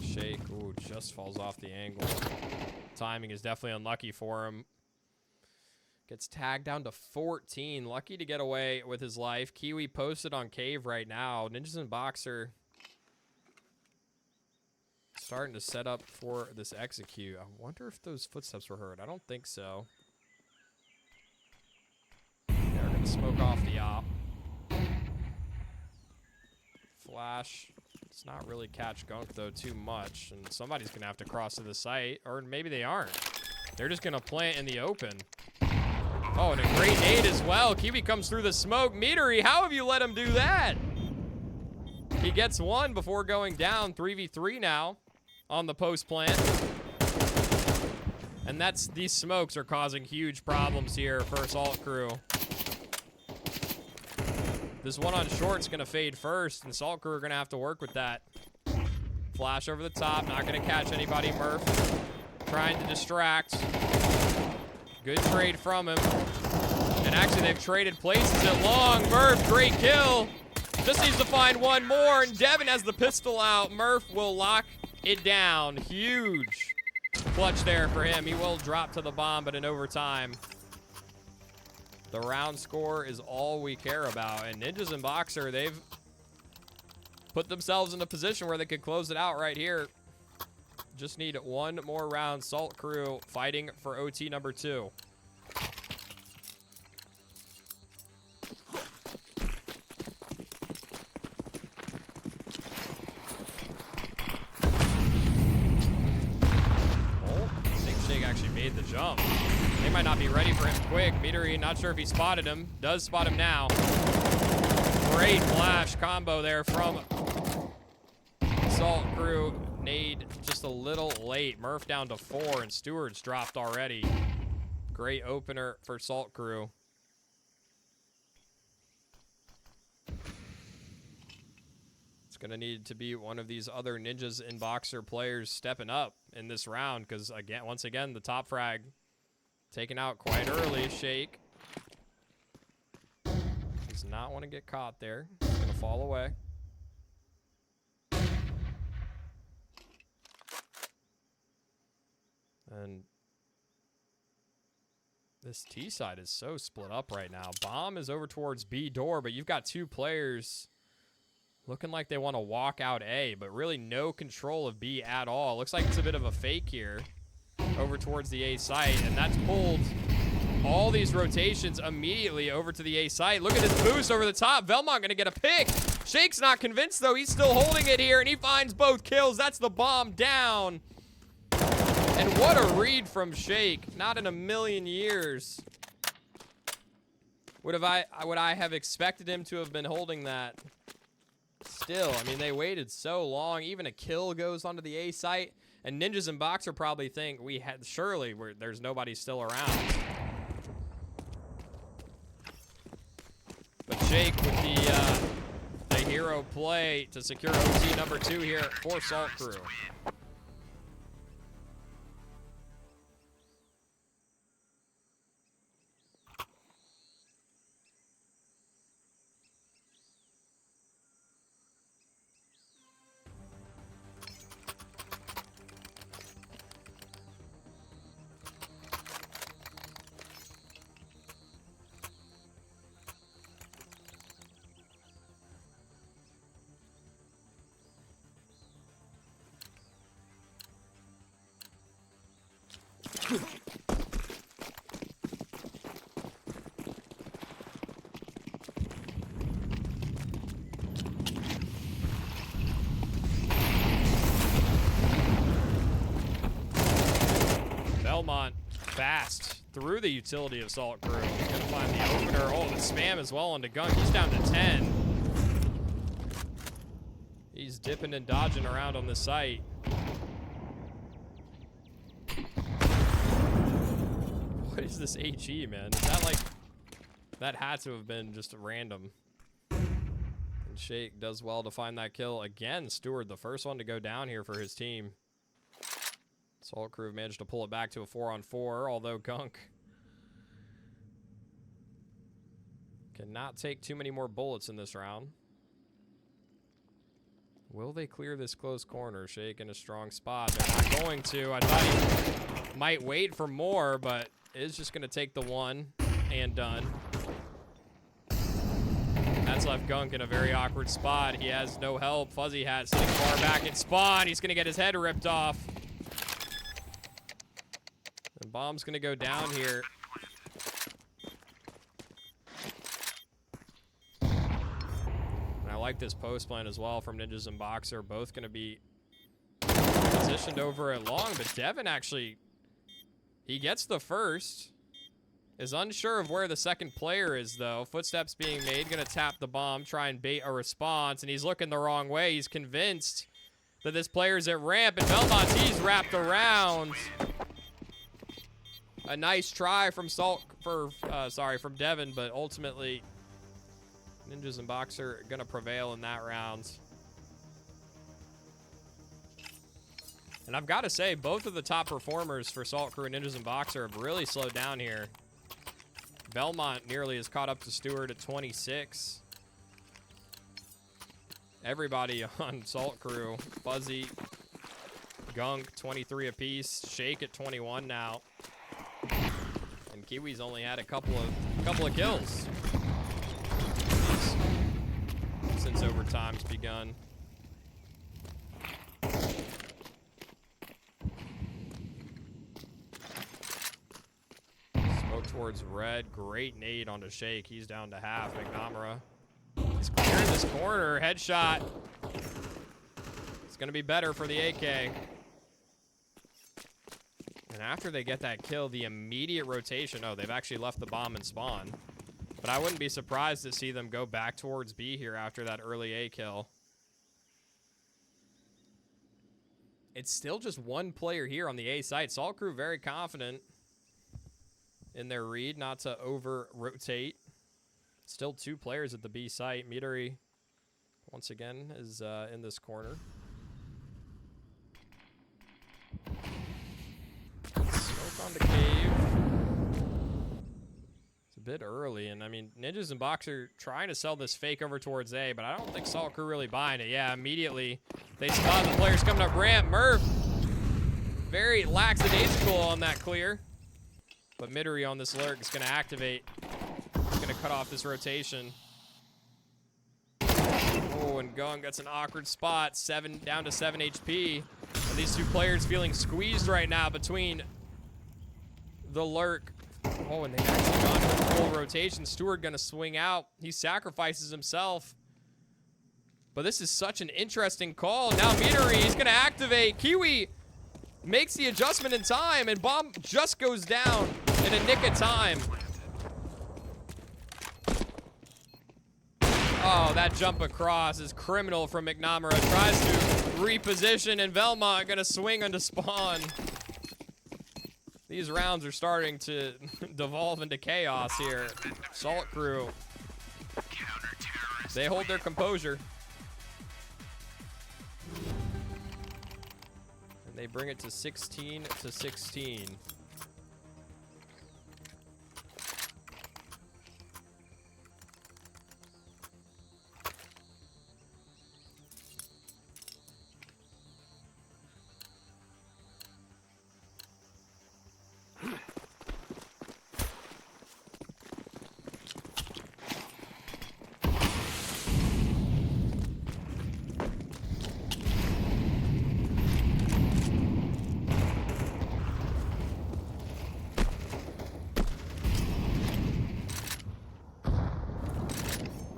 Shaake, ooh, just falls off the angle. Timing is definitely unlucky for him. Gets tagged down to 14. Lucky to get away with his life. Kiwi posted on cave right now. Ninjas and Boxer starting to set up for this execute. I wonder if those footsteps were heard. I don't think so. They're going to smoke off the op. Flash. It's not really catch gunk, though, too much. And somebody's going to have to cross to the site. Or maybe they aren't. They're just going to plant in the open. Oh, and a great nade as well. Kiwi comes through the smoke. Meteory, how have you let him do that? He gets one before going down. 3v3 now on the post plant. And these smokes are causing huge problems here for Saltcrew. This one on short's going to fade first, and Saltcrew are going to have to work with that. Flash over the top, not going to catch anybody. Murph trying to distract. Good trade from him. And actually, they've traded places at long. Murph, great kill. Just needs to find one more, and Devin has the pistol out. Murph will lock it down. Huge clutch there for him. He will drop to the bomb, but in overtime. The round score is all we care about. And Ninjas and Boxer, they've put themselves in a position where they could close it out right here. Just need one more round. Saltcrew fighting for OT number 2. Actually made the jump. They might not be ready for him quick. Meteory, not sure if he spotted him. Does spot him now. Great flash combo there from Saltcrew. Nade just a little late. Murph down to 4, and Stewart's dropped already. Great opener for Saltcrew. It's going to need to be one of these other Ninjas and Boxer players stepping up in this round, because again, once again, the top frag taken out quite early. Shaake does not want to get caught there. He's going to fall away. And this T side is so split up right now. Bomb is over towards B door, but you've got 2 players looking like they want to walk out A, but really no control of B at all. Looks like it's a bit of a fake here over towards the A site, and that's pulled all these rotations immediately over to the A site. Look at this boost over the top. Velmont going to get a pick. Shake's not convinced, though. He's still holding it here, and he finds both kills. That's the bomb down. And what a read from Shaake. Not in a million years would I have expected him to have been holding that. Still, I mean, they waited so long. Even a kill goes onto the A site, and Ninjas and Boxer probably think there's nobody still around. But Shaake with the hero play to secure OT number 2 here for Saltcrew. Belmont fast through the utility of Saltcrew. He's gonna find the opener. Oh, the spam as well onto Gunk. He's down to 10. He's dipping and dodging around on the site. What is this HE, man? Is that like... That had to have been just random. And Shaake does well to find that kill. Again, Stewart, the first one to go down here for his team. Saltcrew managed to pull it back to a 4-on-4, although Gunk cannot take too many more bullets in this round. Will they clear this close corner? Shaake in a strong spot. They're not going to. I thought he might wait for more, but is just going to take the one and done. That's left Gunk in a very awkward spot. He has no help. FuzzyHat sitting far back in spawn. He's going to get his head ripped off. The bomb's going to go down here. I like this post plan as well from Ninjas and Boxer. Both going to be positioned over it long, but Devin actually, he gets the first. Is unsure of where the second player is, though. Footsteps being made, going to tap the bomb, try and bait a response, and he's looking the wrong way. He's convinced that this player's at ramp, and Belmonte's wrapped around. A nice try from from Devin, but ultimately Ninjas and Boxer gonna prevail in that round. And I've got to say, both of the top performers for Saltcrew and Ninjas and Boxer have really slowed down here. Belmont nearly is caught up to Stewart at 26. Everybody on Saltcrew, Fuzzy, Gunk, 23 apiece, Shaake at 21 now. And Kiwi's only had a couple of kills since overtime's begun. Smoke towards red. Great nade onto Shaake. He's down to half. McNamara. He's clearing this corner. Headshot. It's going to be better for the AK. And after they get that kill, the immediate rotation. Oh, they've actually left the bomb and spawn. But I wouldn't be surprised to see them go back towards B here after that early A kill. It's still just one player here on the A site. Saltcrew very confident in their read not to over-rotate. Still two players at the B site. Midori, once again, is in this corner. Smoke on the cave. It's a bit early, and I mean, Ninjas and Boxer trying to sell this fake over towards A, but I don't think Saltcrew really buying it. Yeah, immediately they spot the players coming up ramp. Murph, very lackadaisical on that clear. But Midori on this lurk is going to activate. He's going to cut off this rotation. Oh, and Gung gets an awkward spot. Down to 7 HP. And these two players feeling squeezed right now between the lurk. Oh, and they've actually gone to full rotation. Stewart going to swing out. He sacrifices himself. But this is such an interesting call. Now Midori, he's going to activate. Kiwi makes the adjustment in time, and bomb just goes down in a nick of time. Oh, that jump across is criminal from McNamara. Tries to reposition, and Belmont gonna swing onto spawn. These rounds are starting to devolve into chaos here. Saltcrew, they hold their composure. And they bring it to 16-16.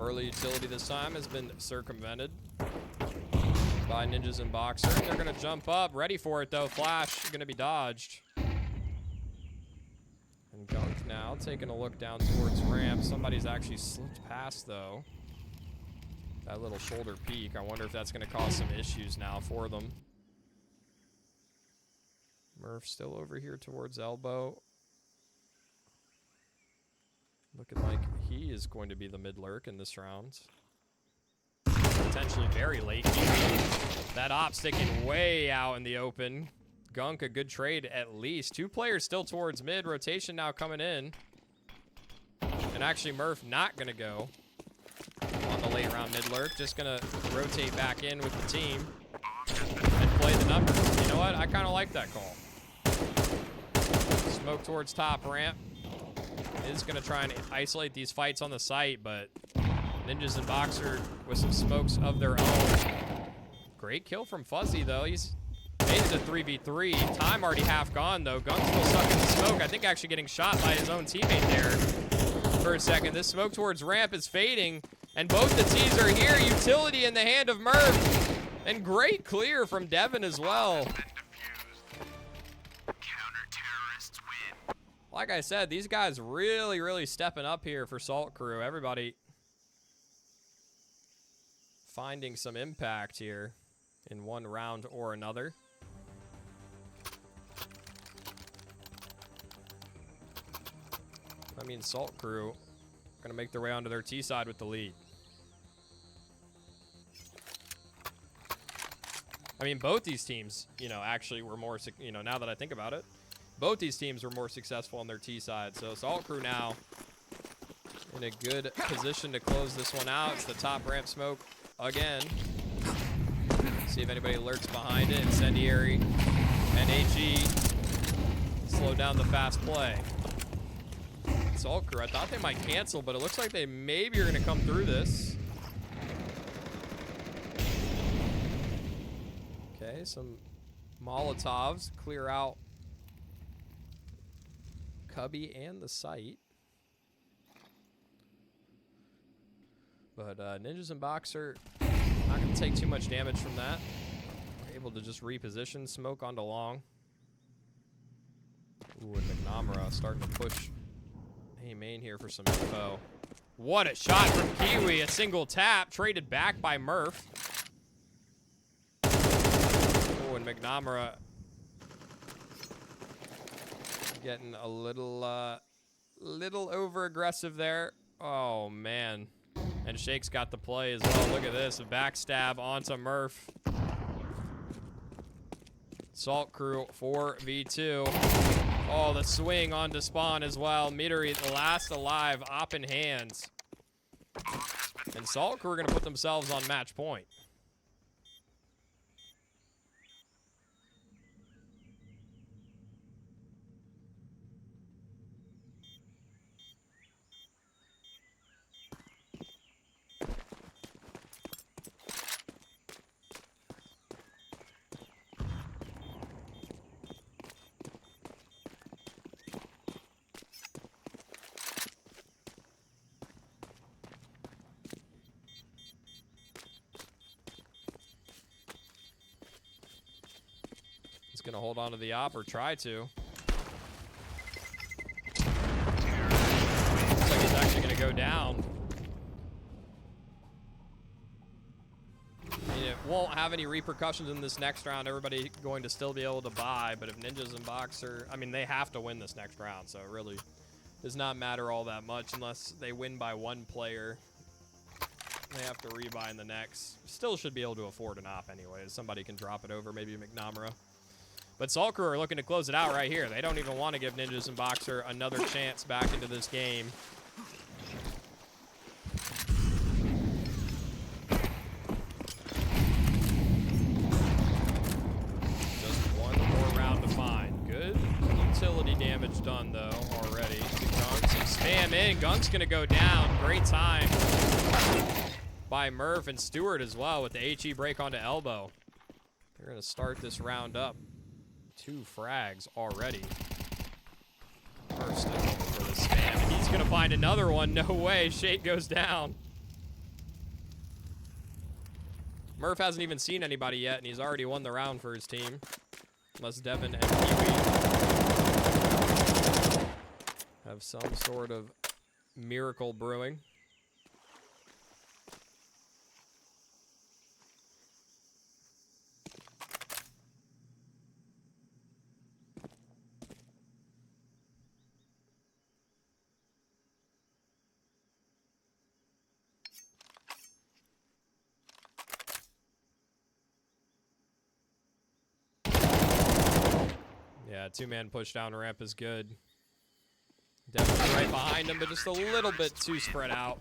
Early utility this time has been circumvented by Ninjas and Boxer. They're going to jump up. Ready for it, though. Flash going to be dodged. And Gunk now taking a look down towards ramp. Somebody's actually slipped past, though. That little shoulder peek. I wonder if that's going to cause some issues now for them. Murph still over here towards elbow. Looking like he is going to be the mid lurk in this round. Potentially very late. That op sticking way out in the open. Gunk, a good trade at least. 2 players still towards mid. Rotation now coming in. And actually Murph not going to go on the late round mid lurk. Just going to rotate back in with the team and play the numbers. You know what? I kind of like that call. Smoke towards top ramp. Is going to try and isolate these fights on the site, but Ninjas and Boxer with some smokes of their own. Great kill from Fuzzy, though. He's made it a 3v3. Time already half gone, though. Gunk's still stuck in the smoke. I think actually getting shot by his own teammate there for a second. This smoke towards ramp is fading, and both the T's are here. Utility in the hand of Murph. And great clear from Devin as well. Like I said, these guys really, really stepping up here for Saltcrew. Everybody finding some impact here in one round or another. I mean, Saltcrew going to make their way onto their T side with the lead. I mean, both these teams, you know, actually were more, you know, now that I think about it, both these teams were more successful on their T side. So Saltcrew now in a good position to close this one out. It's the top ramp smoke again. See if anybody lurks behind it. Incendiary and AG slow down the fast play. Saltcrew, I thought they might cancel, but it looks like they maybe are going to come through this. Okay, some Molotovs clear out Cubby and the site. But Ninjas and Boxer not going to take too much damage from that. We're able to just reposition smoke onto long. Ooh, and McNamara starting to push A main here for some info. What a shot from Kiwi. A single tap traded back by Murph. Oh, and McNamara getting a little over aggressive there. Oh man. And Shake's got the play as well. Look at this, a backstab onto Murph. Saltcrew 4v2. Oh, the swing onto Spawn as well. Midori, the last alive, op in hands. And Saltcrew are gonna put themselves on match point. Gonna hold on to the op or try to. Looks like he's actually gonna go down. I mean, it won't have any repercussions in this next round. Everybody going to still be able to buy, but if Ninjas and Boxer, I mean, they have to win this next round, so it really does not matter all that much unless they win by one player. They have to rebuy in the next. Still should be able to afford an op anyways. Somebody can drop it over, maybe McNamara. But Saltcrew are looking to close it out right here. They don't even want to give Ninjas and Boxer another chance back into this game. Just one more round to find. Good utility damage done, though, already. Gunk, some spam in. Gunk's going to go down. Great time by Murph and Stewart as well with the HE break onto elbow. They're going to start this round up. 2 frags already. First for the spam, and he's gonna find another one. No way, Shake goes down. Murph hasn't even seen anybody yet, and he's already won the round for his team. Unless Devin and Kiwi have some sort of miracle brewing. Yeah, two-man push down ramp is good. Definitely right behind him, but just a little bit too spread out.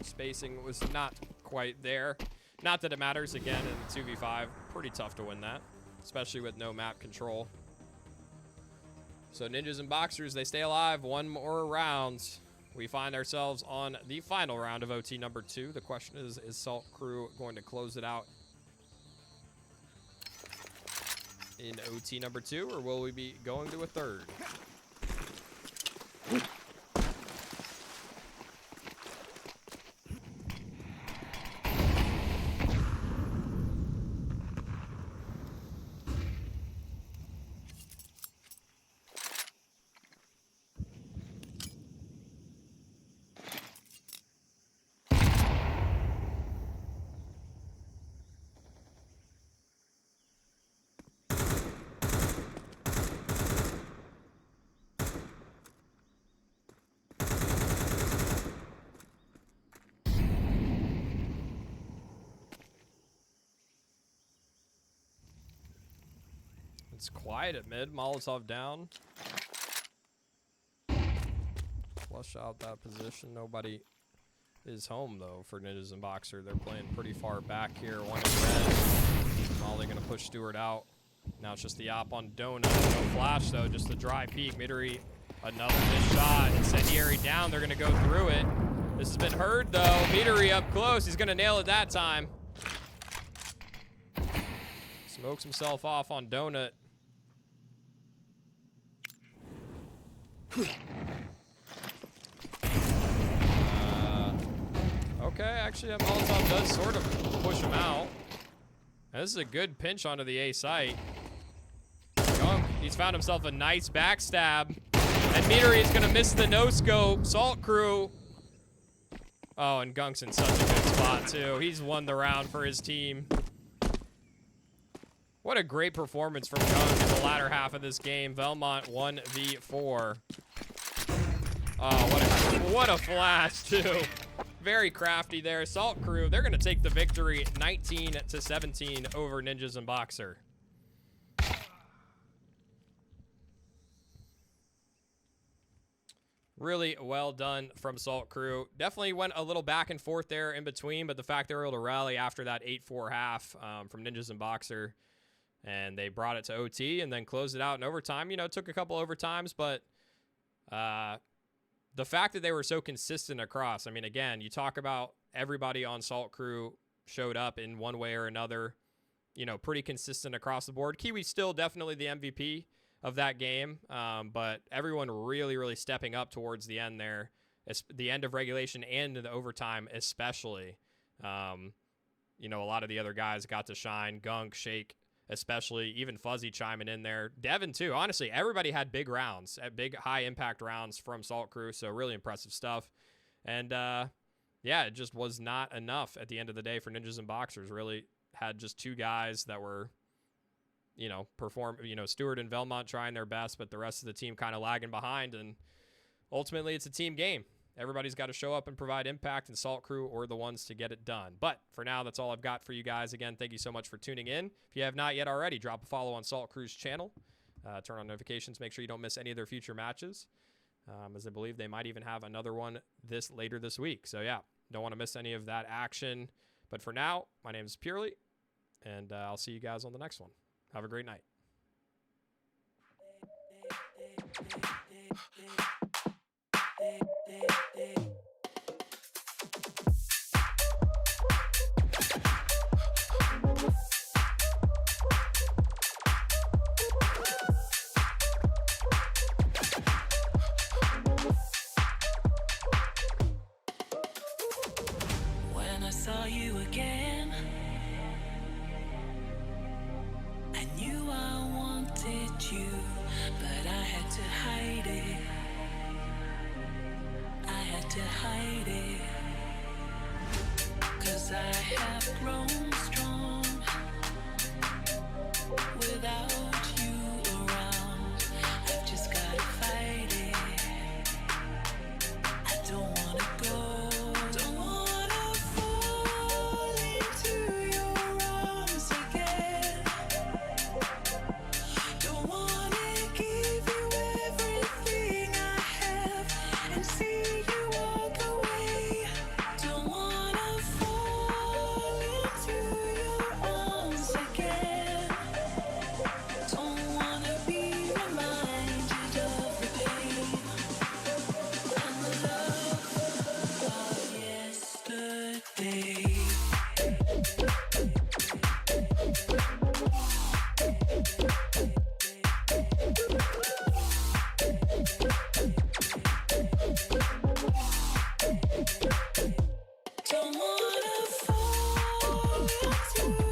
Spacing was not quite there. Not that it matters. Again, in 2v5, pretty tough to win that, especially with no map control. So Ninjas and Boxers, they stay alive. One more round. We find ourselves on the final round of OT number 2. The question is Saltcrew going to close it out in OT number 2, or will we be going to a third? It's quiet at mid. Molotov down. Flush out that position. Nobody is home, though, for Ninjas and Boxer. They're playing pretty far back here. One is red. Molly going to push Stewart out. Now it's just the op on Donut. No flash, though. Just the dry peek. Midori, another missed shot. Incendiary down. They're going to go through it. This has been heard, though. Midori up close. He's going to nail it that time. Smokes himself off on Donut. Okay, actually that Molotov does sort of push him out. And this is a good pinch onto the A site. He's found himself a nice backstab. And Midori is going to miss the no-scope. Saltcrew. Oh, and Gunk's in such a good spot, too. He's won the round for his team. What a great performance from Gunk in the latter half of this game. Velmont 1v4. Oh, what a flash, too. Very crafty there. Saltcrew, they're going to take the victory 19-17 over Ninjas and Boxer. Really well done from Saltcrew. Definitely went a little back and forth there in between, but the fact they were able to rally after that 8-4 half from Ninjas and Boxer, and they brought it to OT and then closed it out in overtime. You know, it took a couple overtimes, but the fact that they were so consistent across, I mean, again, you talk about everybody on Saltcrew showed up in one way or another, you know, pretty consistent across the board. Kiwi's still definitely the MVP of that game, but everyone really, really stepping up towards the end there, the end of regulation and the overtime especially. You know, a lot of the other guys got to shine. Gunk, Shaake, especially, even Fuzzy chiming in there. Devin, too. Honestly, everybody had big rounds, big high-impact rounds from Saltcrew, so really impressive stuff. And, yeah, it just was not enough at the end of the day for Ninjas and Boxers. Really had just two guys that were, you know, Stewart and Velmont trying their best, but the rest of the team kind of lagging behind. And ultimately, it's a team game. Everybody's got to show up and provide impact, and Saltcrew are the ones to get it done. But for now, that's all I've got for you guys. Again, thank you so much for tuning in. If you have not yet already, drop a follow on Saltcrew's channel. Turn on notifications. Make sure you don't miss any of their future matches, as I believe they might even have another one later this week. So, yeah, don't want to miss any of that action. But for now, my name is Purely, and I'll see you guys on the next one. Have a great night. When I saw you again, I knew I wanted you, but I had to hide it. as I have grown.